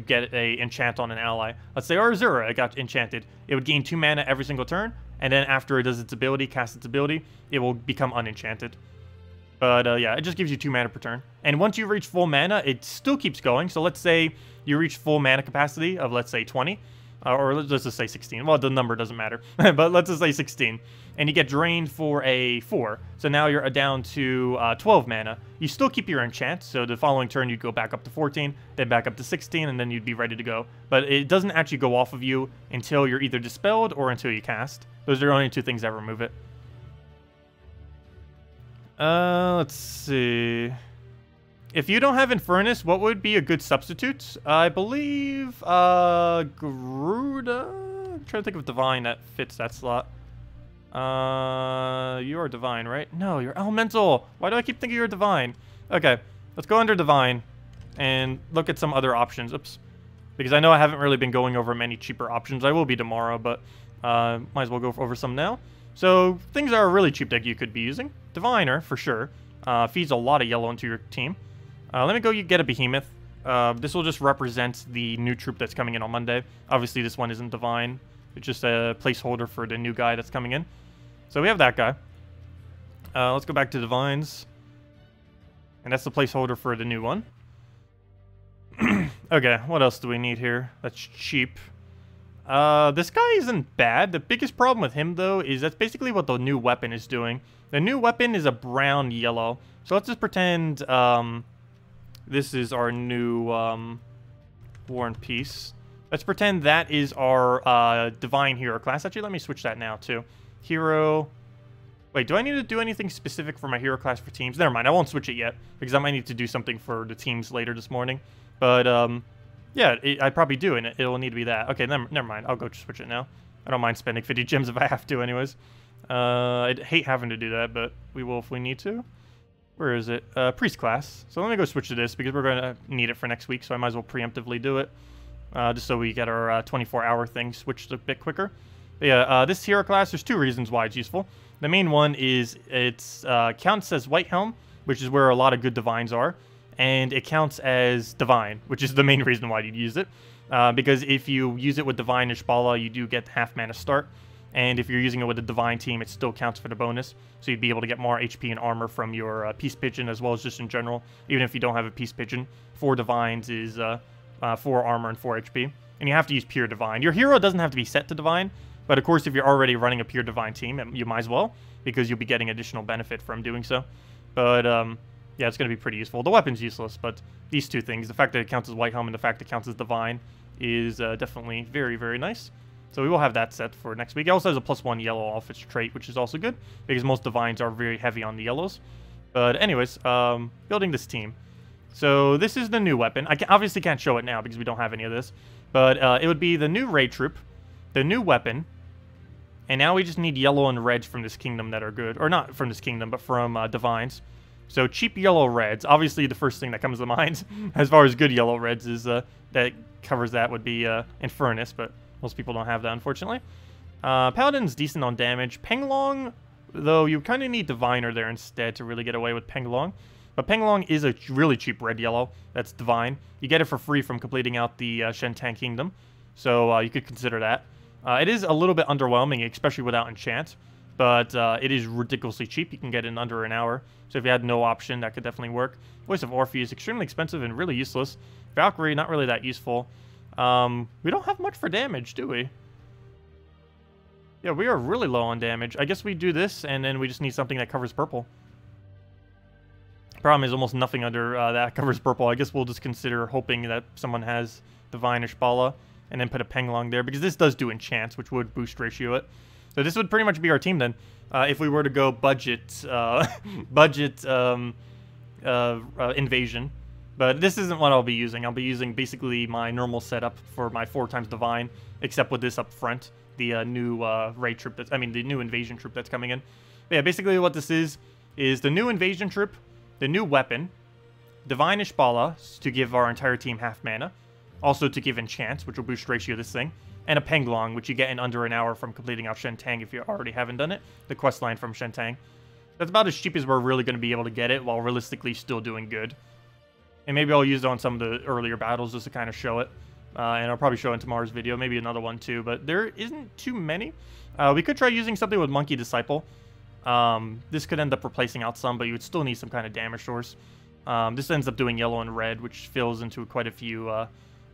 get a enchant on an ally. Let's say Azura, it got enchanted. It would gain 2 mana every single turn, and then after it does its ability, cast its ability, it will become unenchanted. But yeah, it just gives you 2 mana per turn. And once you reach full mana, it still keeps going. So let's say you reach full mana capacity of, let's say, 20. Or let's just say 16. Well, the number doesn't matter. But let's just say 16. And you get drained for a 4. So now you're down to 12 mana. You still keep your enchant. So the following turn, you'd go back up to 14, then back up to 16, and then you'd be ready to go. But it doesn't actually go off of you until you're either dispelled or until you cast. Those are the only 2 things that remove it. Let's see. If you don't have Infernus, what would be a good substitute? I believe, Garuda? I'm trying to think of Divine that fits that slot. You are Divine, right? No, you're Elemental. Why do I keep thinking you're Divine? Okay, let's go under Divine and look at some other options. Oops. Because I know I haven't really been going over many cheaper options. I will be tomorrow, but might as well go over some now. So, things that are really cheap that you could be using. Diviner, for sure. Feeds a lot of yellow into your team. Let me go get a Behemoth. This will just represent the new troop that's coming in on Monday. Obviously, this one isn't Divine. It's just a placeholder for the new guy that's coming in. So we have that guy. Let's go back to Divines. And that's the placeholder for the new one. Okay, what else do we need here? That's cheap. This guy isn't bad. The biggest problem with him, though, is that's basically what the new weapon is doing. The new weapon is a brown-yellow. So let's just pretend, this is our new, War and Peace. Let's pretend that is our, Divine Hero class. Actually, let me switch that now, too. Hero... Wait, do I need to do anything specific for my hero class for teams? Never mind, I won't switch it yet, because I might need to do something for the teams later this morning. But, yeah, I probably do, and it'll need to be that. Okay, never mind. I'll go switch it now. I don't mind spending 50 gems if I have to anyways. I'd hate having to do that, but we will if we need to. Where is it? Priest class. So let me go switch to this, because we're going to need it for next week, so I might as well preemptively do it. Just so we get our 24-hour thing switched a bit quicker. But yeah, this hero class, there's 2 reasons why it's useful. The main one is it's counts as White Helm, which is where a lot of good divines are, and it counts as divine, which is the main reason why you'd use it. Because if you use it with divine and Shpala, you do get half mana start, and if you're using it with a divine team, it still counts for the bonus, so you'd be able to get more HP and armor from your Peace Pigeon, as well as just in general, even if you don't have a Peace Pigeon. 4 divines is 4 armor and 4 HP, and you have to use pure divine. Your hero doesn't have to be set to divine, but of course if you're already running a pure divine team, you might as well, because you'll be getting additional benefit from doing so. But yeah, it's going to be pretty useful. The weapon's useless, but these two things, the fact that it counts as White Helm and the fact that it counts as divine, is definitely very, very nice. So we will have that set for next week. It also has a +1 yellow off its trait, which is also good, because most divines are very heavy on the yellows. But anyways, building this team. So this is the new weapon. I obviously can't show it now because we don't have any of this. But it would be the new raid troop, the new weapon, and now we just need yellow and reds from this kingdom that are good. Or not from this kingdom, but from divines. So cheap yellow reds. Obviously the first thing that comes to mind as far as good yellow reds is that covers that would be Infernus, but most people don't have that, unfortunately. Paladin's decent on damage. Penglong, though, you kind of need Diviner there instead to really get away with Penglong. But Penglong is a really cheap red-yellow. That's Divine. You get it for free from completing out the Shentan Kingdom, so you could consider that. It is a little bit underwhelming, especially without Enchant, but it is ridiculously cheap. You can get it in under an hour, so if you had no option, that could definitely work. Voice of Orpheus, extremely expensive and really useless. Valkyrie, not really that useful. We don't have much for damage, do we? Yeah, we are really low on damage. I guess we do this, and then we just need something that covers purple. Problem is almost nothing under that covers purple. I guess we'll just consider hoping that someone has Divine or Shpala, and then put a Penglong there, because this does do enchants, which would boost ratio it. So this would pretty much be our team then, if we were to go budget invasion. But this isn't what I'll be using. I'll be using basically my normal setup for my 4x Divine, except with this up front, the new raid troop that's, I mean, the new invasion troop that's coming in. But yeah, basically what this is the new invasion troop, the new weapon, Divine Ishbala to give our entire team half mana, also to give enchants, which will boost ratio of this thing, and a Penglong, which you get in under an hour from completing out Shentang if you already haven't done it, the quest line from Shentang. That's about as cheap as we're really going to be able to get it, while realistically still doing good. And maybe I'll use it on some of the earlier battles just to kind of show it. And I'll probably show it in tomorrow's video, maybe another one too, but there isn't too many. We could try using something with Monkey Disciple. This could end up replacing out some, but you would still need some kind of damage source. This ends up doing yellow and red, which fills into quite a few, what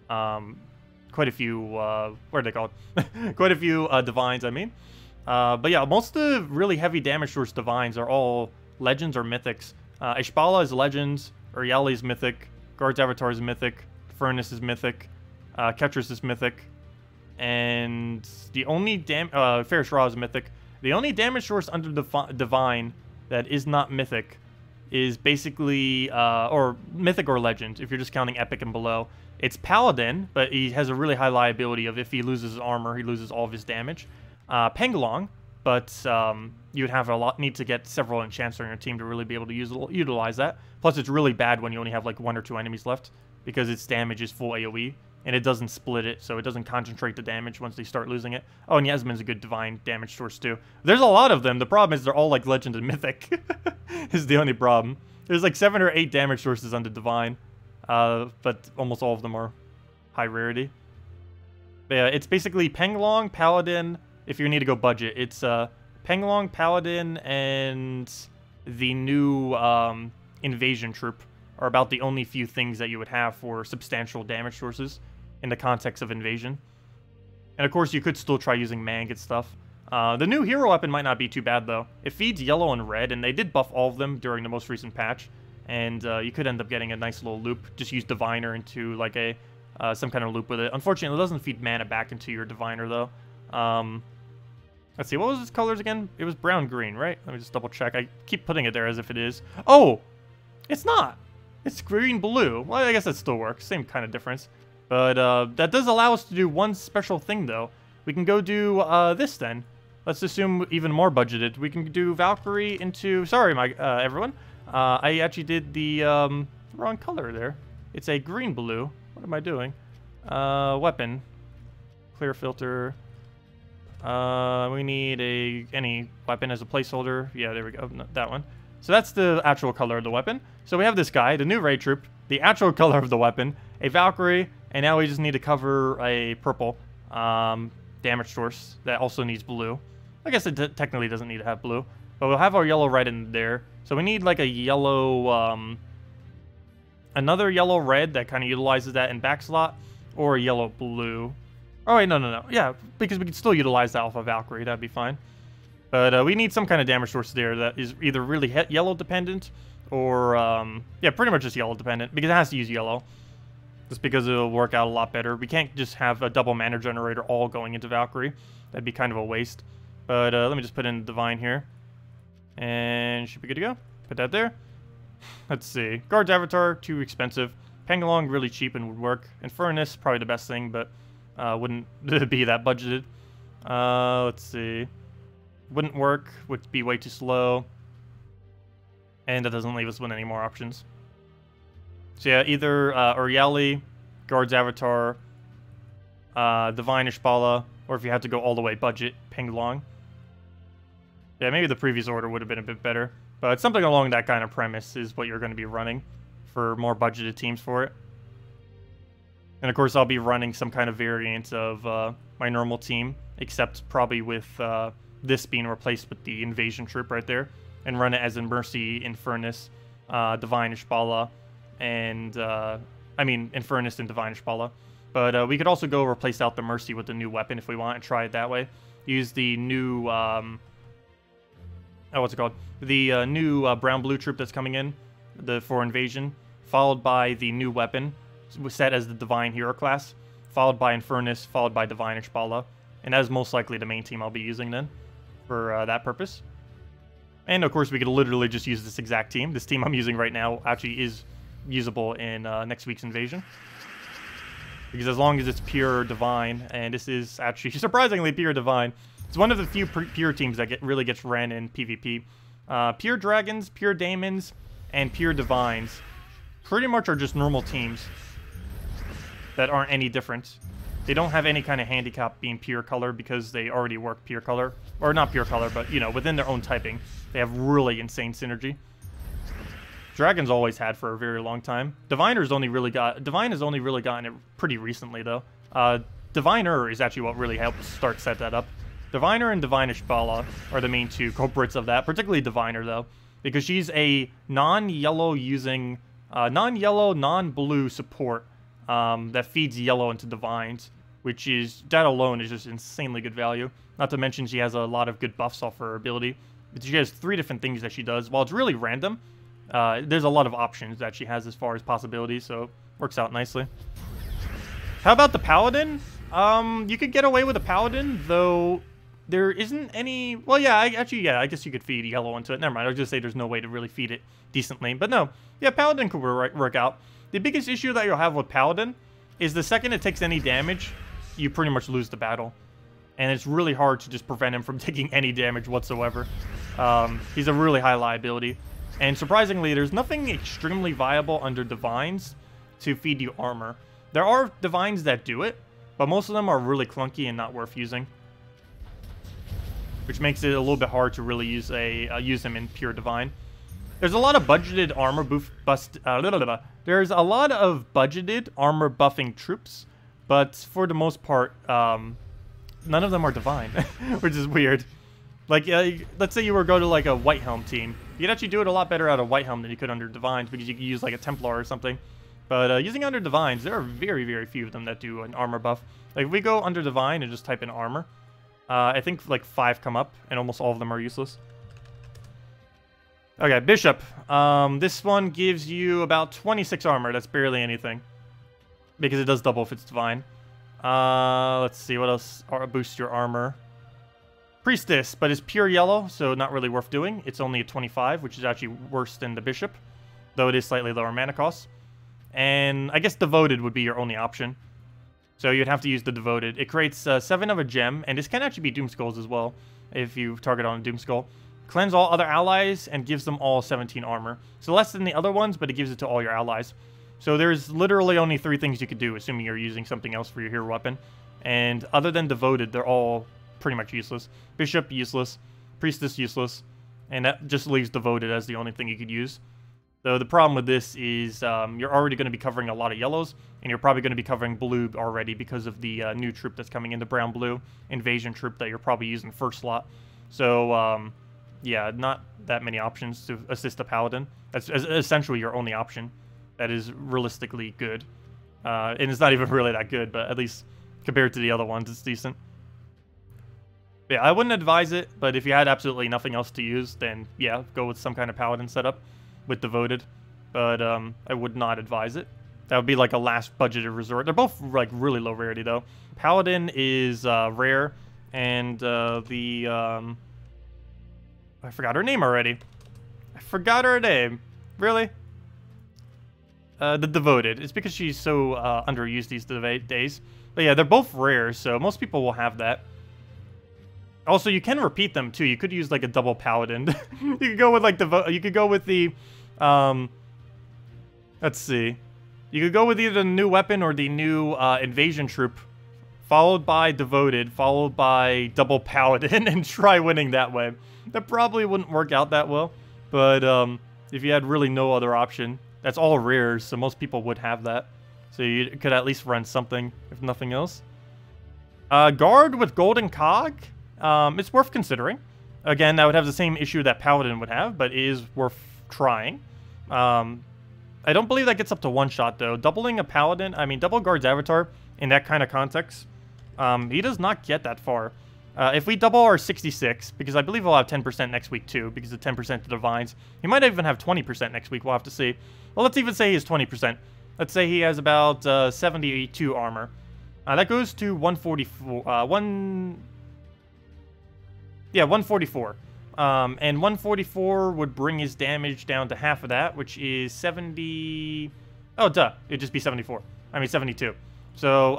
are they called? Quite a few divines, I mean. But yeah, most of the really heavy damage source divines are all legends or mythics. Ishbala is legends, Uriali is mythic, Guard's Avatar is mythic, Furnace is mythic, Ketris is mythic, and the only Ferris Ra is mythic. The only damage source under divine that is not mythic is basically, or mythic or legend, if you're just counting epic and below. It's Paladin, but he has a really high liability of if he loses his armor, he loses all of his damage. Penglong, but you would have need to get several enchants on your team to really be able to utilize that. Plus, it's really bad when you only have like 1 or 2 enemies left, because its damage is full AoE, and it doesn't split it, so it doesn't concentrate the damage once they start losing it. Oh, and Yasmin's a good divine damage source too. There's a lot of them. The problem is they're all like legend and mythic. Is the only problem. There's like 7 or 8 damage sources under divine, but almost all of them are high rarity. But yeah, it's basically Penglong, Paladin. If you need to go budget, it's Penglong, Paladin, and the new invasion troop are about the only few things that you would have for substantial damage sources in the context of invasion. And of course, you could still try using Mang and stuff. The new hero weapon might not be too bad, though. It feeds yellow and red, and they did buff all of them during the most recent patch. And you could end up getting a nice little loop. Just use Diviner into like a some kind of loop with it. Unfortunately, it doesn't feed mana back into your Diviner, though. Let's see, what was its colors again? It was brown-green, right? Let me just double-check. I keep putting it there as if it is. Oh! It's not! It's green-blue. Well, I guess that still works. Same kind of difference. But that does allow us to do one special thing, though. We can go do this, then. Let's assume even more budgeted. We can do Valkyrie into... Sorry, everyone. I actually did the wrong color there. It's a green-blue. What am I doing? Weapon. Clear filter. We need any weapon as a placeholder. Yeah, there we go. No, that one. So that's the actual color of the weapon. So we have this guy, the new raid troop, the actual color of the weapon, a Valkyrie, and now we just need to cover a purple damage source that also needs blue. I guess it technically doesn't need to have blue, but we'll have our yellow red in there. So we need like a yellow, another yellow red that kind of utilizes that in back slot, or a yellow blue. Oh wait, no. Yeah, because we can still utilize the Alpha Valkyrie. That'd be fine. But we need some kind of damage source there that is either really yellow dependent or, yeah, pretty much just yellow dependent because it has to use yellow. Just because it'll work out a lot better. We can't just have a double mana generator all going into Valkyrie. That'd be kind of a waste. But let me just put in Divine here. And should be good to go. Put that there. Let's see. Guard's Avatar, too expensive. Pengalong, really cheap and would work. Infernus, probably the best thing, but wouldn't be that budgeted. Let's see. Wouldn't work, would be way too slow. And that doesn't leave us with any more options. So yeah, either Urieli, Guard's Avatar, Divine Ishbala, or if you had to go all the way budget, Pengalong. Yeah, maybe the previous order would have been a bit better. But something along that kind of premise is what you're going to be running for more budgeted teams for it. And of course, I'll be running some kind of variant of my normal team, except probably with this being replaced with the Invasion troop right there, and run it as a Mercy, Infernus, Divine Ishbala, and I mean Infernus and Divine Ishbala. But we could also go replace out the Mercy with the new weapon if we want and try it that way. Use the new what's it called? The new brown-blue troop that's coming in, for Invasion, followed by the new weapon, set as the Divine Hero class, followed by Infernus, followed by Divine Ishbala, and that is most likely the main team I'll be using then, for that purpose. And of course, we could literally just use this exact team. This team I'm using right now actually is usable in next week's Invasion. Because as long as it's pure Divine, and this is actually surprisingly pure Divine, it's one of the few pure teams that really gets ran in PvP. Pure Dragons, pure Daemons, and pure Divines pretty much are just normal teams that aren't any different. They don't have any kind of handicap being pure color because they already work pure color. Or not pure color, but, you know, within their own typing. They have really insane synergy. Dragons always had for a very long time. Divine has only really gotten it pretty recently, though. Diviner is actually what really helped set that up. Diviner and Divine Ishbala are the main two culprits of that, particularly Diviner, though, because she's a non-yellow using, non-yellow, non-blue support that feeds yellow into Divines, which is, that alone is just insanely good value. Not to mention she has a lot of good buffs off her ability. She has 3 different things that she does. While it's really random, there's a lot of options that she has as far as possibilities, so it works out nicely. How about the Paladin? You could get away with a Paladin, though there isn't any... Well, yeah, I guess you could feed yellow into it. Never mind, I was just say there's no way to really feed it decently. But no, yeah, Paladin could work out. The biggest issue that you'll have with Paladin is the second it takes any damage, you pretty much lose the battle. And it's really hard to just prevent him from taking any damage whatsoever. He's a really high liability. And surprisingly, there's nothing extremely viable under Divines to feed you armor. There are Divines that do it, but most of them are really clunky and not worth using. Which makes it a little bit hard to really use them in pure Divine. There's a lot of budgeted armor there's a lot of budgeted armor buffing troops, but for the most part, none of them are Divine, which is weird. Like, let's say you were go to like a White Helm team. You could actually do it a lot better out of White Helm than you could under Divines because you could use like a Templar or something. But using under Divines, there are very, very few of them that do an armor buff. Like if we go under Divine and just type in armor, I think like 5 come up and almost all of them are useless. Okay, Bishop. This one gives you about 26 armor. That's barely anything. Because it does double if it's Divine. Let's see, what else boosts your armor? Priestess, but it's pure yellow, so not really worth doing. It's only a 25, which is actually worse than the Bishop. Though it is slightly lower mana cost. And I guess Devoted would be your only option. So you'd have to use the Devoted. It creates 7 of a gem, and this can actually be Doom Skulls as well, if you target on a Doom Skull. Cleanse all other allies and gives them all 17 armor. So less than the other ones, but it gives it to all your allies. So there's literally only 3 things you could do, assuming you're using something else for your hero weapon. And other than Devoted, they're all pretty much useless. Bishop, useless. Priestess, useless. And that just leaves devoted as the only thing you could use. Though the problem with this is you're already going to be covering a lot of yellows, and you're probably going to be covering blue already because of the new troop that's coming in, the brown-blue invasion troop that you're probably using first slot. So, yeah, not that many options to assist a paladin. That's essentially your only option. That is realistically good. And it's not even really that good, but at least compared to the other ones, it's decent. But yeah, I wouldn't advise it, but if you had absolutely nothing else to use, then yeah, go with some kind of paladin setup with devoted. But I would not advise it. That would be like a last budgeted resort. They're both like really low rarity though. Paladin is rare, and I forgot her name already. I forgot her name. Really? The devoted. It's because she's so underused these days. But yeah, they're both rare, so most people will have that. Also, you can repeat them too. You could use like a double paladin. You could go with like you could go with the let's see. You could go with either the new weapon or the new invasion troop, followed by devoted, followed by double paladin, and try winning that way. That probably wouldn't work out that well, but if you had really no other option, that's all rares, so most people would have that. So you could at least run something, if nothing else. Guard with golden cog. It's worth considering. Again, that would have the same issue that Paladin would have, but it is worth trying. I don't believe that gets up to one shot, though. Doubling a Paladin, I mean, double Guard's avatar in that kind of context, he does not get that far. If we double our 66, because I believe we'll have 10% next week, too, because of 10% to Divines. He might even have 20% next week. We'll have to see. Well, let's even say he has 20%. Let's say he has about 72 armor. That goes to 144. 144. And 144 would bring his damage down to half of that, which is 70... Oh, duh. It'd just be 74. I mean, 72. So,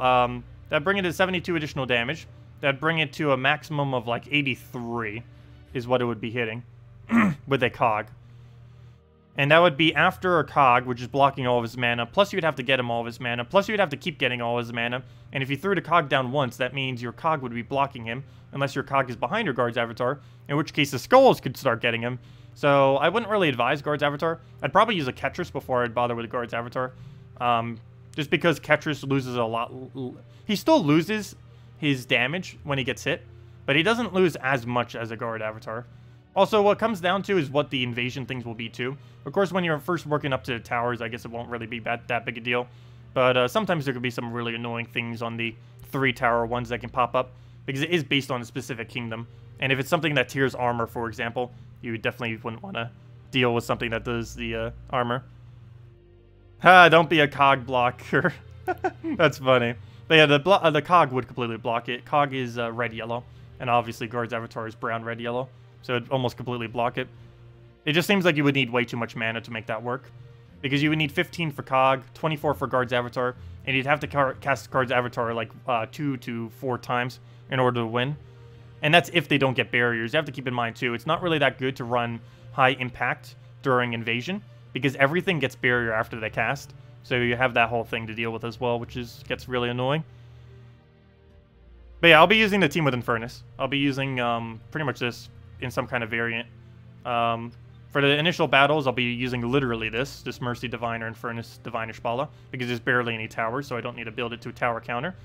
that'd bring it to 72 additional damage. That'd bring it to a maximum of, like, 83 is what it would be hitting with a cog. And that would be after a cog, which is blocking all of his mana, plus you would have to get him all of his mana, plus you would have to keep getting all of his mana. And if you threw the cog down once, that means your cog would be blocking him, unless your cog is behind your guard's avatar, in which case the skulls could start getting him. So I wouldn't really advise guard's avatar. I'd probably use a Ketris before I'd bother with a guard's avatar. Just because Ketris loses a lot. He still loses his damage when he gets hit, but he doesn't lose as much as a guard avatar. Also, what comes down to is what the invasion things will be too. Of course, when you're first working up to the towers, I guess it won't really be that big a deal. But sometimes there could be some really annoying things on the 3-tower ones that can pop up, because it is based on a specific kingdom. And if it's something that tiers armor, for example, you definitely wouldn't want to deal with something that does the armor. Ha, don't be a cog blocker. That's funny. But yeah, the cog would completely block it. Cog is red-yellow, and obviously guard's avatar is brown-red-yellow. So it'd almost completely block it. It just seems like you would need way too much mana to make that work. Because you would need 15 for Cog, 24 for Guard's Avatar, and you'd have to cast Guard's Avatar like 2 to 4 times in order to win. And that's if they don't get barriers. You have to keep in mind too, it's not really that good to run high impact during invasion, because everything gets barrier after they cast. So you have that whole thing to deal with as well, which gets really annoying. But yeah, I'll be using the team with Infernus. I'll be using pretty much this in some kind of variant. For the initial battles, I'll be using literally this Mercy Diviner, Infernus Diviner Spala, because there's barely any towers, so I don't need to build it to a tower counter.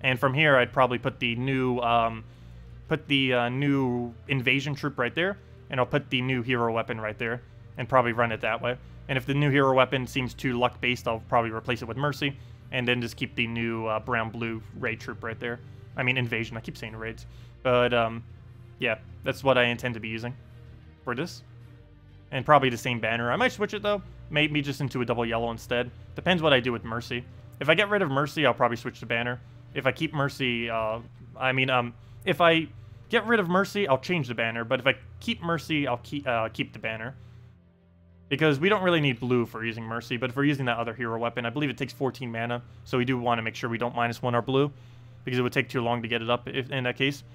And from here, I'd probably put the new new invasion troop right there, and I'll put the new hero weapon right there, and probably run it that way. And if the new hero weapon seems too luck-based, I'll probably replace it with Mercy, and then just keep the new brown-blue raid troop right there. I mean, invasion. I keep saying raids. But, yeah, that's what I intend to be using for this. And probably the same banner. I might switch it, though. Maybe just into a double yellow instead. Depends what I do with Mercy. If I get rid of Mercy, I'll probably switch to banner. If I keep Mercy, if I get rid of Mercy, I'll change the banner. But if I keep Mercy, I'll keep the banner. Because we don't really need blue for using Mercy. But if we're using that other hero weapon, I believe it takes 14 mana. So we do want to make sure we don't -1 our blue, because it would take too long to get it up in that case.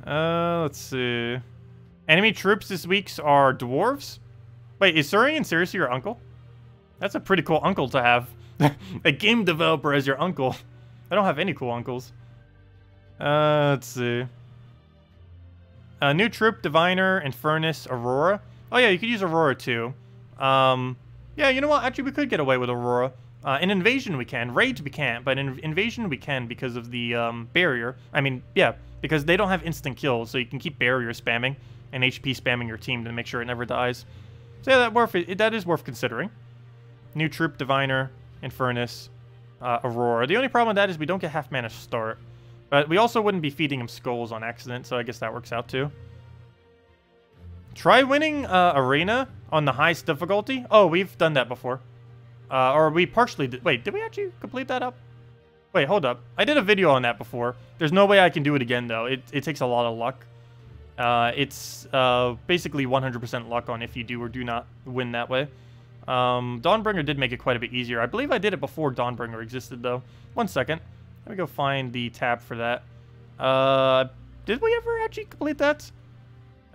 Let's see. Enemy troops this week are dwarves. Wait, is Surian seriously your uncle? That's a pretty cool uncle to have. A game developer as your uncle. I don't have any cool uncles. Let's see. New troop, Diviner, Infernus, Aurora. Oh yeah, you could use Aurora too. Yeah, you know what? Actually, we could get away with Aurora. In Invasion we can. Rage we can't, but in Invasion we can because of the barrier. I mean, yeah, because they don't have instant kills, so you can keep barrier spamming and HP spamming your team to make sure it never dies. So yeah, that is worth considering. New troop, Diviner, Infernus, Aurora. The only problem with that is we don't get half mana start. But we also wouldn't be feeding him skulls on accident, so I guess that works out too. Try winning Arena on the highest difficulty. Oh, we've done that before. Or we partially did. Wait, did we actually complete that up? Wait, hold up. I did a video on that before. There's no way I can do it again, though. It takes a lot of luck. It's basically 100% luck on if you do or do not win that way. Dawnbringer did make it quite a bit easier. I believe I did it before Dawnbringer existed, though. 1 second. Let me go find the tab for that. Did we ever actually complete that?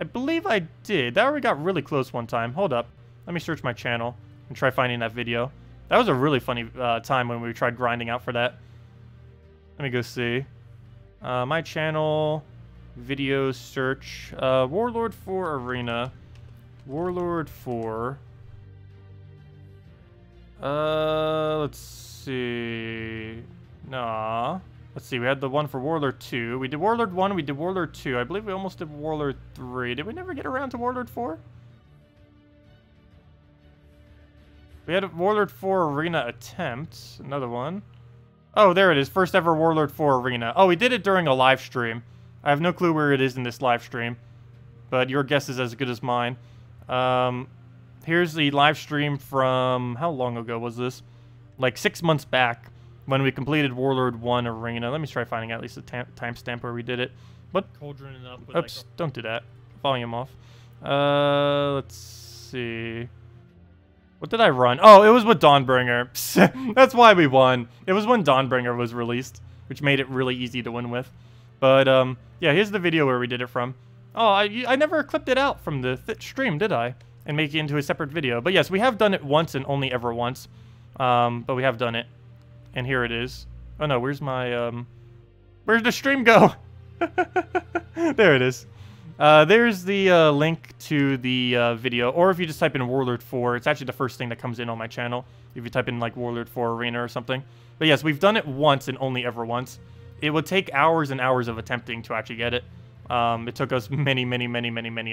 I believe I did. That already got really close one time. Hold up. Let me search my channel and try finding that video. That was a really funny time when we tried grinding out for that. Let me go see. My channel, videos, search. Warlord 4 Arena. Warlord 4. Let's see. Nah. Let's see, we had the one for Warlord 2. We did Warlord 1, we did Warlord 2. I believe we almost did Warlord 3. Did we never get around to Warlord 4? We had a Warlord 4 Arena attempt. Another one. Oh, there it is. First ever Warlord 4 Arena. Oh, we did it during a live stream. I have no clue where it is in this live stream. But your guess is as good as mine. Here's the live stream from... How long ago was this? Like 6 months back. When we completed Warlord 1 Arena. Let me try finding at least a timestamp where we did it. What? Cauldron it up with Oops, like don't do that. Volume off. Let's see. What did I run? Oh, it was with Dawnbringer. That's why we won. It was when Dawnbringer was released, which made it really easy to win with. But, yeah, here's the video where we did it from. Oh, I never clipped it out from the stream, did I? And make it into a separate video. But yes, we have done it once and only ever once. But we have done it. And here it is. Oh no, where's my, where'd the stream go? There it is. There's the link to the video, or if you just type in Warlord 4, it's actually the first thing that comes in on my channel, if you type in like Warlord 4 Arena or something. But yes, we've done it once and only ever once. It would take hours and hours of attempting to actually get it. It took us many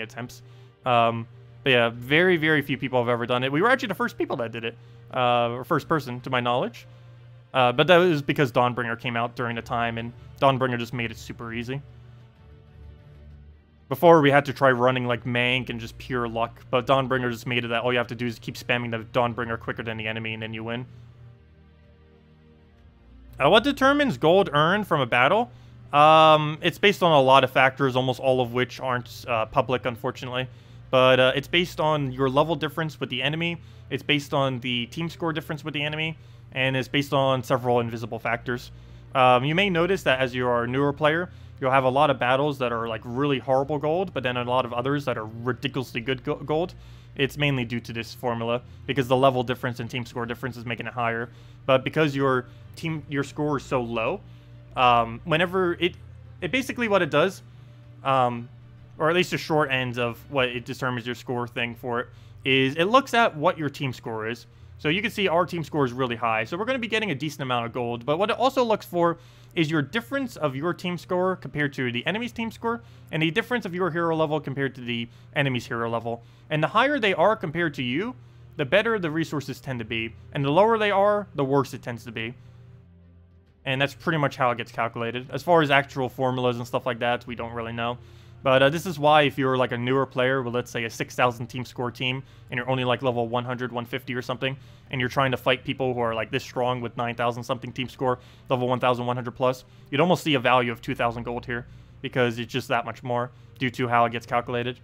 attempts. But yeah, very, very few people have ever done it. We were actually the first people that did it, or first person to my knowledge. But that was because Dawnbringer came out during the time, and Dawnbringer just made it super easy. Before, we had to try running like Mank and just pure luck, but Dawnbringer just made it that all you have to do is keep spamming the Dawnbringer quicker than the enemy, and then you win. What determines gold earned from a battle? It's based on a lot of factors, almost all of which aren't public, unfortunately. But it's based on your level difference with the enemy, it's based on the team score difference with the enemy, and it's based on several invisible factors. You may notice that as you are a newer player, you'll have a lot of battles that are like really horrible gold, but then a lot of others that are ridiculously good gold. It's mainly due to this formula, because the level difference and team score difference is making it higher. But because your score is so low, whenever it basically what it does, or at least the short end of what it determines your score thing for it, is it looks at what your team score is. So you can see our team score is really high, so we're going to be getting a decent amount of gold. But what it also looks for is your difference of your team score compared to the enemy's team score, and the difference of your hero level compared to the enemy's hero level. And the higher they are compared to you, the better the resources tend to be. And the lower they are, the worse it tends to be. And that's pretty much how it gets calculated. As far as actual formulas and stuff like that, we don't really know. But this is why if you're like a newer player with, let's say, a 6,000 team score team, and you're only like level 100, 150 or something, and you're trying to fight people who are like this strong with 9,000 something team score, level 1,100 plus, you'd almost see a value of 2,000 gold here, because it's just that much more due to how it gets calculated.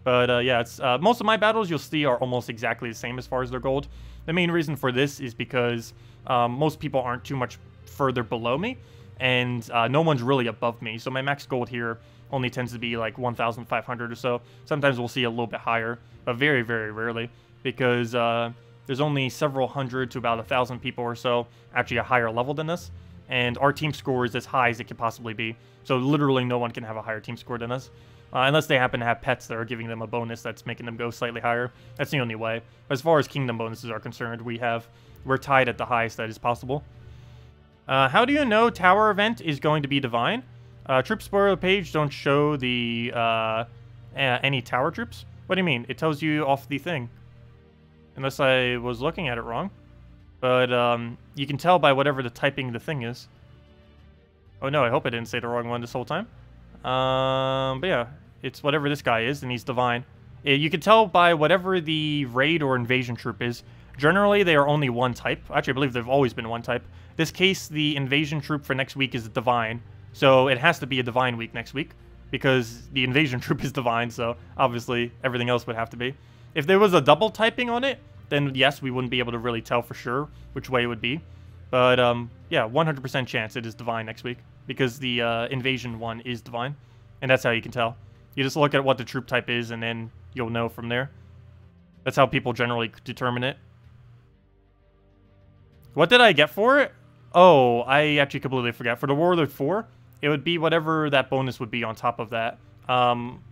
But yeah, it's most of my battles you'll see are almost exactly the same as far as their gold. The main reason for this is because most people aren't too much further below me, and no one's really above me, so my max gold here only tends to be like 1,500 or so. Sometimes we'll see a little bit higher, but very, very rarely, because there's only several hundred to about 1,000 people or so actually a higher level than this. and our team score is as high as it can possibly be. So literally no one can have a higher team score than us. Unless they happen to have pets that are giving them a bonus that's making them go slightly higher. That's the only way. As far as kingdom bonuses are concerned, we're tied at the highest that is possible. How do you know tower event is going to be divine? Troop spoiler page don't show the any tower troops. What do you mean? It tells you off the thing. Unless I was looking at it wrong. But you can tell by whatever the typing the thing is. Oh no, I hope I didn't say the wrong one this whole time. But yeah, it's whatever this guy is, and he's divine. You can tell by whatever the raid or invasion troop is. Generally, they are only one type. Actually, I believe they've always been one type. This case, the invasion troop for next week is divine. So it has to be a divine week next week, because the invasion troop is divine, so obviously everything else would have to be. If there was a double typing on it, then yes, we wouldn't be able to really tell for sure which way it would be. But yeah, 100% chance it is divine next week, because the invasion one is divine, and that's how you can tell. You just look at what the troop type is, and then you'll know from there. That's how people generally determine it. What did I get for it? Oh, I actually completely forgot. For the Warlord 4, it would be whatever that bonus would be on top of that.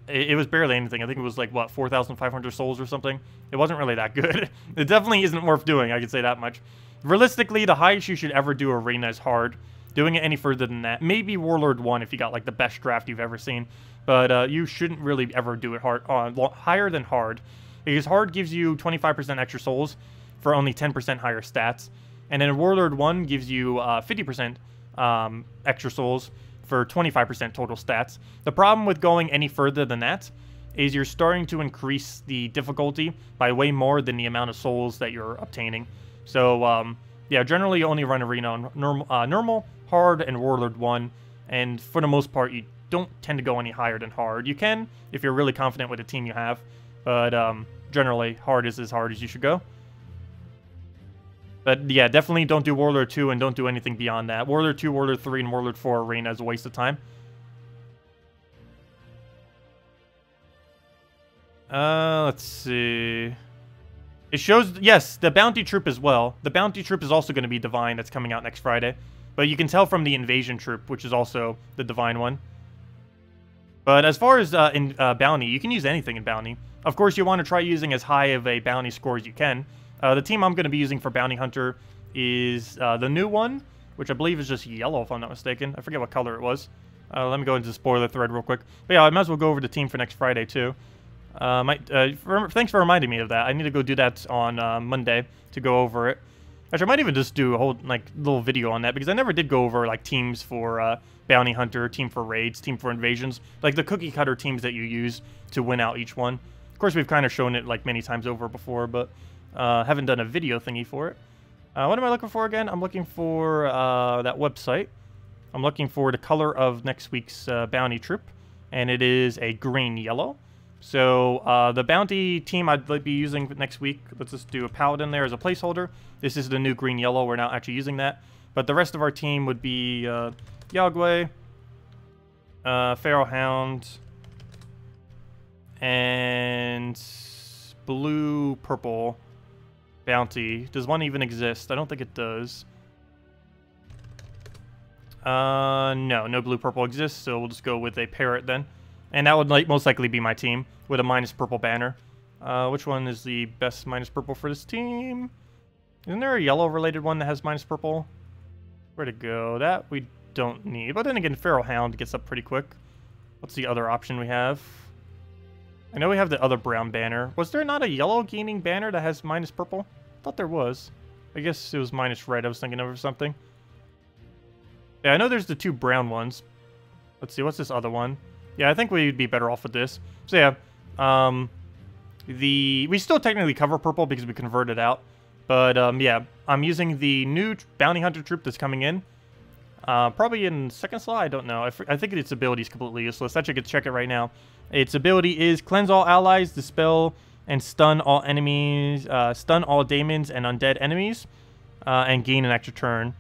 It was barely anything. I think it was like, what, 4,500 souls or something? It wasn't really that good. It definitely isn't worth doing, I can say that much. Realistically, the highest you should ever do arena is hard. Doing it any further than that, maybe Warlord 1 if you got like the best draft you've ever seen. But you shouldn't really ever do it higher than hard. Because hard gives you 25% extra souls for only 10% higher stats. And then Warlord 1 gives you 50% extra souls for 25% total stats. The problem with going any further than that is you're starting to increase the difficulty by way more than the amount of souls that you're obtaining. So, yeah, generally you only run arena on normal, hard, and Warlord 1. And for the most part, you don't tend to go any higher than hard. You can if you're really confident with the team you have. But generally, hard is as hard as you should go. But yeah, definitely don't do Warlord 2 and don't do anything beyond that. Warlord 2, Warlord 3, and Warlord 4 arena is a waste of time. Let's see. It shows, yes, the bounty troop as well. The bounty troop is also going to be divine. That's coming out next Friday. But you can tell from the invasion troop, which is also the divine one. But as far as in bounty, you can use anything in bounty. Of course, you want to try using as high of a bounty score as you can. The team I'm going to be using for Bounty Hunter is the new one, which I believe is just yellow, if I'm not mistaken. I forget what color it was. Let me go into the spoiler thread real quick. But yeah, I might as well go over the team for next Friday, too. Thanks for reminding me of that. I need to go do that on Monday to go over it. Actually, I might even just do a whole little video on that, because I never did go over teams for Bounty Hunter, team for raids, team for invasions, like the cookie cutter teams that you use to win out each one. Of course, we've kind of shown it many times over before, but haven't done a video thingy for it. What am I looking for again? I'm looking for that website. I'm looking for the color of next week's bounty troop, and it is a green-yellow. So the bounty team I'd be using next week, let's just do a paladin there as a placeholder. This is the new green-yellow. We're not actually using that. But the rest of our team would be Yagwe, Pharaoh Hound, and blue-purple bounty. Does one even exist? I don't think it does. No blue-purple exists, so we'll just go with a parrot then. And that would most likely be my team, with a -purple banner. Which one is the best -purple for this team? Isn't there a yellow-related one that has -purple? Where'd it go? That we don't need. But then again, Pharaoh Hound gets up pretty quick. What's the other option we have? I know we have the other brown banner. Was there not a yellow gaining banner that has -purple? I thought there was. I guess it was -red I was thinking of or something. Yeah, I know there's the two brown ones. Let's see, what's this other one? Yeah, I think we'd be better off with this. So yeah, we still technically cover purple because we converted out. But yeah, I'm using the new bounty hunter troop that's coming in. Probably in second slot, I don't know. I think its ability is completely useless. Actually, I could check it right now. Its ability is cleanse all allies, dispel and stun all enemies, stun all daemons and undead enemies, and gain an extra turn.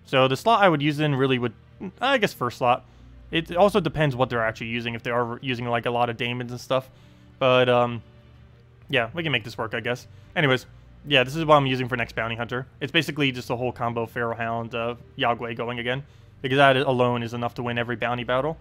So the slot I would use in really would, I guess, first slot. It also depends what they're actually using, if they are using a lot of daemons and stuff. But yeah, we can make this work, I guess. Anyways, Yeah, this is what I'm using for next Bounty Hunter. It's basically just a whole combo Feral Hound, Yagway going again. Because that alone is enough to win every bounty battle.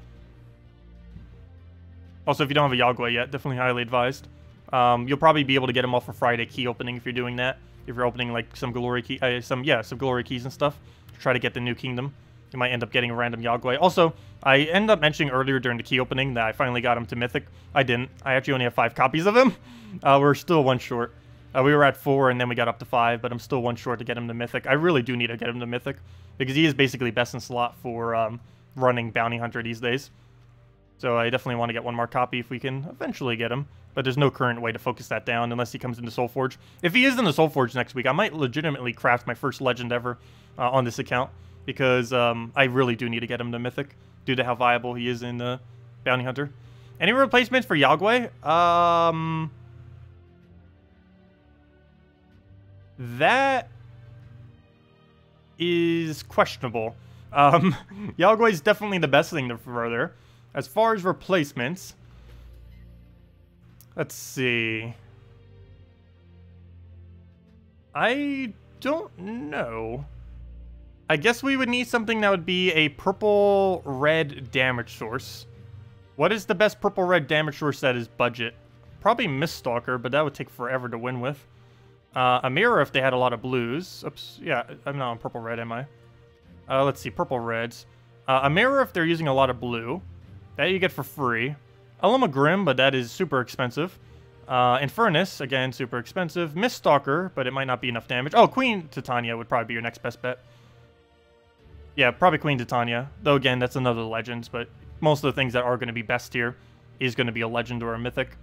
Also, if you don't have a Yagway yet, definitely highly advised. You'll probably be able to get them off for Friday key opening if you're doing that. If you're opening like some glory key, some glory keys and stuff to try to get the new kingdom, you might end up getting a random Yagway. Also, I ended up mentioning earlier during the key opening that I finally got him to Mythic. I didn't. I actually only have 5 copies of him. We're still 1 short. We were at 4 and then we got up to 5, but I'm still 1 short to get him to Mythic. I really do need to get him to Mythic because he is basically best in slot for running Bounty Hunter these days. So I definitely want to get 1 more copy if we can eventually get him. But there's no current way to focus that down unless he comes into Soulforge. If he is in the Soulforge next week, I might legitimately craft my first legend ever on this account. Because I really do need to get him to Mythic due to how viable he is in the Bounty Hunter. Any replacements for Yagway? That is questionable. Yagway is definitely the best thing to throw there. As far as replacements, let's see. I don't know. I guess we would need something that would be a purple-red damage source. What is the best purple-red damage source that is budget? Probably Miststalker, but that would take forever to win with. A mirror if they had a lot of blues. Oops, yeah, I'm not on purple-red, am I? Let's see, purple-reds. A mirror if they're using a lot of blue. That you get for free. Elma Grim, but that is super expensive. Infernus, again, super expensive. Miststalker, but it might not be enough damage. Oh, Queen Titania would probably be your next best bet. Yeah, probably Queen Titania. Though, again, that's another Legends, but most of the things that are going to be best here is going to be a Legend or a Mythic.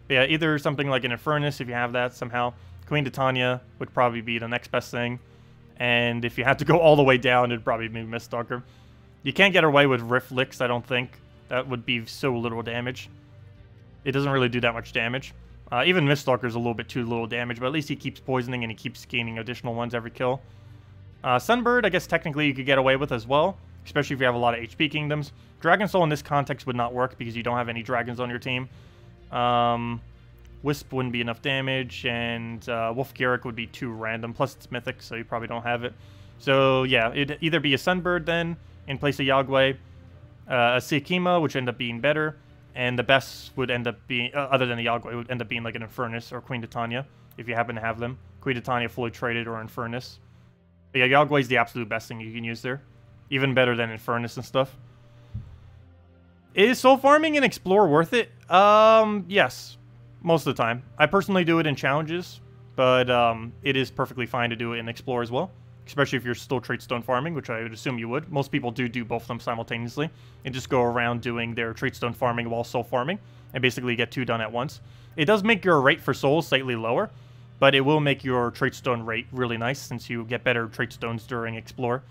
But yeah, either something like an Infernus, if you have that somehow. Queen Titania would probably be the next best thing. And if you had to go all the way down, it'd probably be Miststalker. You can't get away with Rift Licks, I don't think. That would be so little damage. It doesn't really do that much damage. Even Miststalker is a little bit too little damage, but at least he keeps poisoning and he keeps gaining additional ones every kill. Sunbird, I guess technically you could get away with as well, especially if you have a lot of HP kingdoms. Dragon Soul in this context would not work because you don't have any dragons on your team. Wisp wouldn't be enough damage, and Wolf Garrick would be too random, plus it's Mythic, so you probably don't have it. So yeah, it'd either be a Sunbird then, in place of Yagway, a Sikima, which end up being better, and the best would end up being, other than the Yagway, would end up being like an Infernus or Queen Titania, if you happen to have them. Queen Titania fully traded or Infernus. But yeah, Yagway is the absolute best thing you can use there. Even better than Infernus and stuff. Is soul farming and Explore worth it? Yes. Most of the time. I personally do it in challenges, but it is perfectly fine to do it in Explore as well. Especially if you're still Tradestone farming, which I would assume you would. Most people do both of them simultaneously. And just go around doing their Tradestone farming while soul farming. And basically get 2 done at once. It does make your rate for souls slightly lower. But it will make your Tradestone rate really nice since you get better Tradestones during Explore.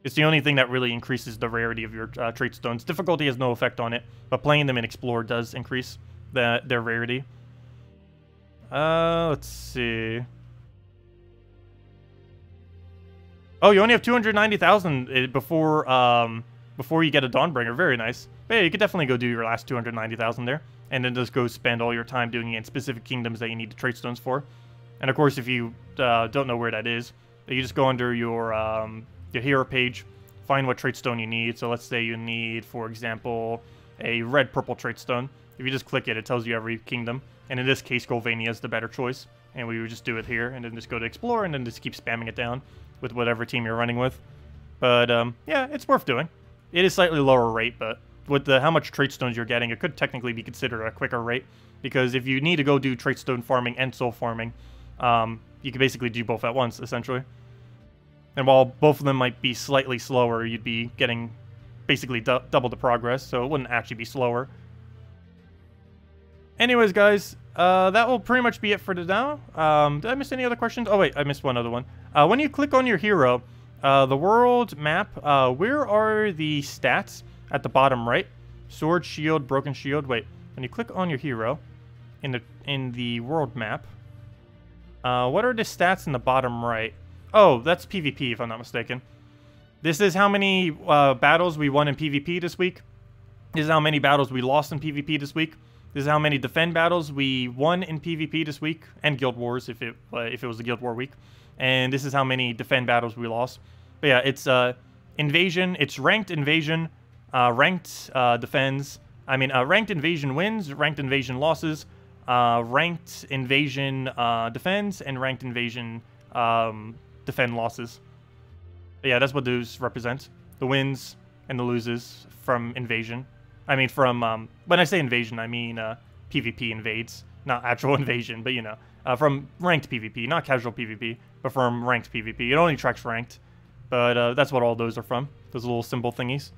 It's the only thing that really increases the rarity of your Tradestones. Difficulty has no effect on it, but playing them in Explore does increase their rarity. Let's see. Oh, you only have 290,000 before you get a Dawnbringer. Very nice. But yeah, you could definitely go do your last 290,000 there, and then just go spend all your time doing it in specific kingdoms that you need the Tradestones for. And of course, if you don't know where that is, you just go under your hero page, find what Tradestone you need. So let's say you need, for example, a red-purple Tradestone. If you just click it, it tells you every kingdom. And in this case, Golvania is the better choice. And we would just do it here, and then just go to Explore, and then just keep spamming it down with whatever team you're running with. But yeah, it's worth doing. It is slightly lower rate, but with how much Tradestones you're getting, it could technically be considered a quicker rate. Because if you need to go do Tradestone farming and soul farming, you can basically do both at once, essentially. And while both of them might be slightly slower, you'd be getting basically double the progress, so it wouldn't actually be slower. Anyways, guys, that will pretty much be it for now. Did I miss any other questions? Oh, wait, I missed one other one. When you click on your hero, the world map, where are the stats at the bottom right? Sword, shield, broken shield. Wait, when you click on your hero in the world map, what are the stats in the bottom right? Oh, that's PvP, if I'm not mistaken. This is how many battles we won in PvP this week. This is how many battles we lost in PvP this week. This is how many defend battles we won in PvP this week, and Guild Wars if it was a Guild War week. And this is how many defend battles we lost. But yeah, it's invasion. It's ranked invasion, ranked defends. Ranked invasion wins, ranked invasion losses, ranked invasion defends, and ranked invasion defend losses. But yeah, that's what those represent. The wins and the loses from invasion. From, when I say invasion, I mean PvP invades, not actual invasion, but you know, from ranked PvP, not casual PvP, but from ranked PvP. It only tracks ranked, but that's what all those are from, those little symbol thingies.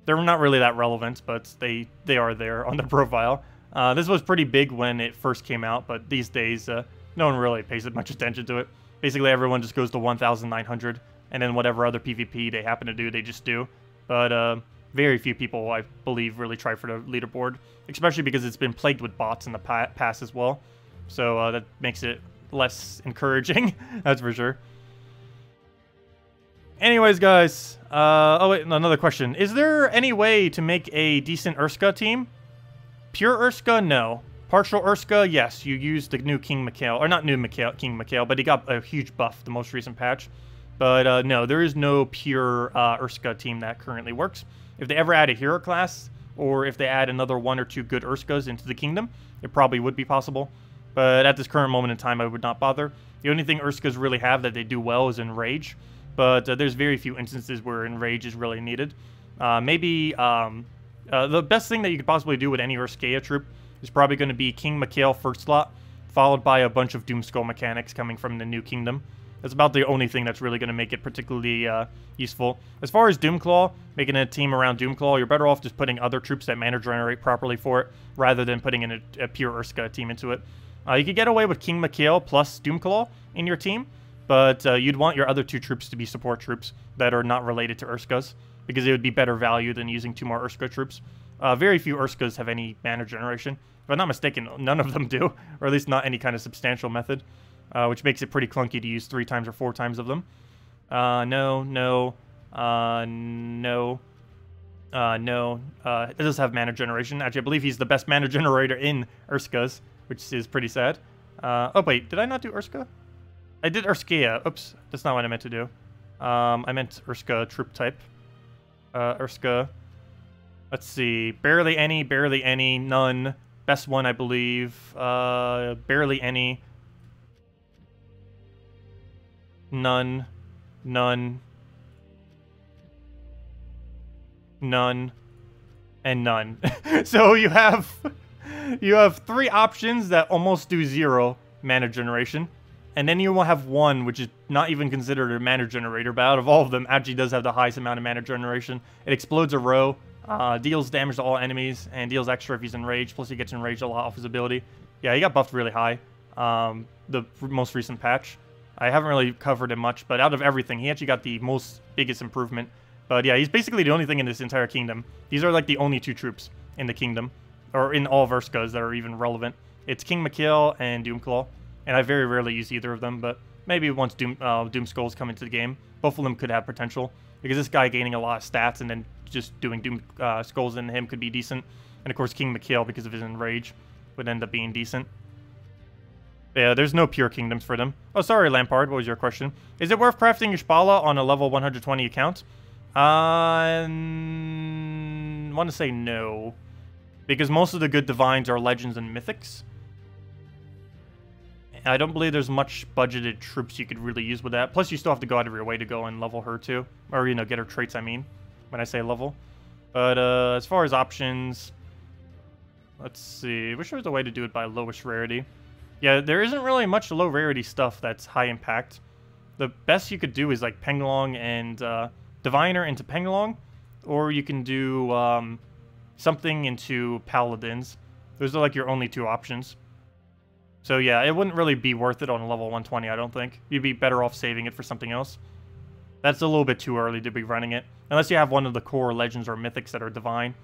They're not really that relevant, but they are there on the profile. This was pretty big when it first came out, but these days, no one really pays much attention to it. Basically, everyone just goes to 1,900, and then whatever other PvP they happen to do, they just do. But, very few people, I believe, really try for the leaderboard, especially because it's been plagued with bots in the past as well. So that makes it less encouraging, that's for sure. Anyways, guys, oh wait, another question. Is there any way to make a decent Urska team? Pure Urska, no. Partial Urska, yes. You use the new King Mikhail, or not new King Mikhail, but he got a huge buff the most recent patch. But no, there is no pure Urska team that currently works. If they ever add a hero class, or if they add another 1 or 2 good Urskas into the kingdom, it probably would be possible. But at this current moment in time, I would not bother. The only thing Urskas really have that they do well is Enrage. But there's very few instances where Enrage is really needed. The best thing that you could possibly do with any Urskea troop is probably going to be King Mikhail first slot, followed by a bunch of Doomskull mechanics coming from the new kingdom. That's about the only thing that's really going to make it particularly useful. As far as Doomclaw, making a team around Doomclaw, you're better off just putting other troops that mana generate properly for it, rather than putting in a pure Urska team into it. You could get away with King Mikhail plus Doomclaw in your team, but you'd want your other 2 troops to be support troops that are not related to Urskas, because it would be better value than using 2 more Urska troops. Very few Urskas have any mana generation. If I'm not mistaken, none of them do, or at least not any kind of substantial method. Which makes it pretty clunky to use 3 times or 4 times of them. No. It does have mana generation. Actually, I believe he's the best mana generator in Urskas, which is pretty sad. Oh, wait, did I not do Urska? I did Urskea. Oops, that's not what I meant to do. I meant Urska troop type. Urska. Let's see. Barely any, none. Best one, I believe. Barely any. None, and none. So you have 3 options that almost do 0 mana generation, and then you will have 1 which is not even considered a mana generator, but out of all of them actually does have the highest amount of mana generation. It explodes a row, deals damage to all enemies, and deals extra if he's enraged, plus he gets enraged a lot off his ability. Yeah, he got buffed really high, the most recent patch. I haven't really covered him much, but out of everything, he actually got the biggest improvement. But yeah, he's basically the only thing in this entire kingdom. These are like the only 2 troops in the kingdom, or in all Urskas that are even relevant. It's King Mikhail and Doomclaw, and I very rarely use either of them, but maybe once Doomskulls come into the game, both of them could have potential, because this guy gaining a lot of stats and then just doing Doomskulls in him could be decent. And of course King Mikhail, because of his Enrage, would end up being decent. Yeah, there's no pure kingdoms for them. Oh, sorry, Lampard. What was your question? Is it worth crafting Ishbala on a level 120 account? I want to say no. Because most of the good divines are legends and mythics. I don't believe there's much budgeted troops you could really use with that. Plus, you still have to go out of your way to go and level her, too. Or, you know, get her traits, I mean, when I say level. But as far as options... Let's see. I wish there was a way to do it by lowest rarity. Yeah, there isn't really much low rarity stuff that's high impact. The best you could do is like Pengalong and Diviner into Pengalong, or you can do something into Paladins. Those are like your only 2 options. So yeah, it wouldn't really be worth it on a level 120, I don't think. You'd be better off saving it for something else. That's a little bit too early to be running it, unless you have one of the core legends or mythics that are divine.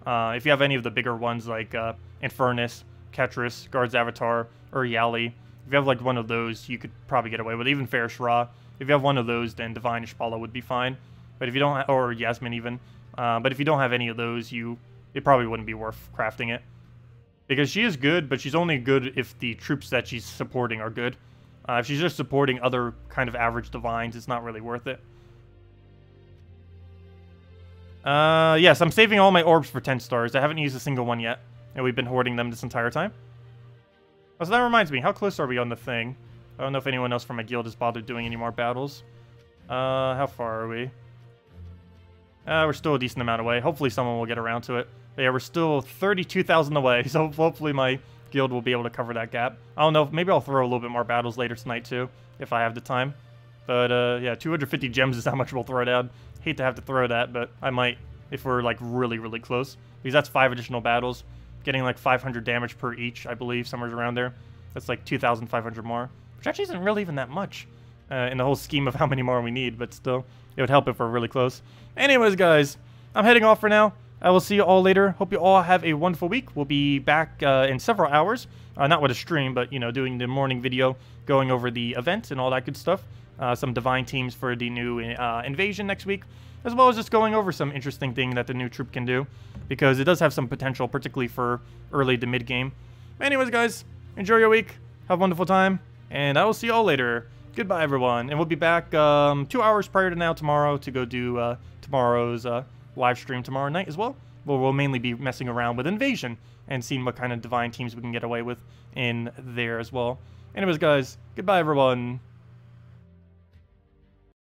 If you have any of the bigger ones like Infernus, Ketris, Guard's Avatar, or Yali. If you have like one of those, you could probably get away with it. Even Fairish Ra. If you have one of those, then Divine Ishbala would be fine. But if you don't, or Yasmin even. But if you don't have any of those, it probably wouldn't be worth crafting it. Because she is good, but she's only good if the troops that she's supporting are good. If she's just supporting other kind of average divines, it's not really worth it. Yes, I'm saving all my orbs for 10 stars. I haven't used a single one yet, and we've been hoarding them this entire time. Oh, so that reminds me, how close are we on the thing? I don't know if anyone else from my guild has bothered doing any more battles. How far are we? We're still a decent amount away. Hopefully someone will get around to it. But yeah, we're still 32,000 away, so hopefully my guild will be able to cover that gap. I don't know, maybe I'll throw a little bit more battles later tonight too, if I have the time. But yeah, 250 gems is how much we'll throw down. Hate to have to throw that, but I might if we're like really, really close. Because that's 5 additional battles. Getting like 500 damage per each, I believe, somewhere around there. That's like 2,500 more. Which actually isn't really even that much in the whole scheme of how many more we need, but still, it would help if we're really close. Anyways, guys, I'm heading off for now. I will see you all later. Hope you all have a wonderful week. We'll be back in several hours. Not with a stream, but, you know, doing the morning video, going over the event and all that good stuff. Some divine teams for the new invasion next week, as well as just going over some interesting thing that the new troop can do, because it does have some potential, particularly for early to mid-game. Anyways, guys, enjoy your week. Have a wonderful time, and I will see you all later. Goodbye, everyone. And we'll be back 2 hours prior to now tomorrow to go do tomorrow's live stream tomorrow night as well, where we'll mainly be messing around with Invasion and seeing what kind of divine teams we can get away with in there as well. Anyways, guys, goodbye, everyone.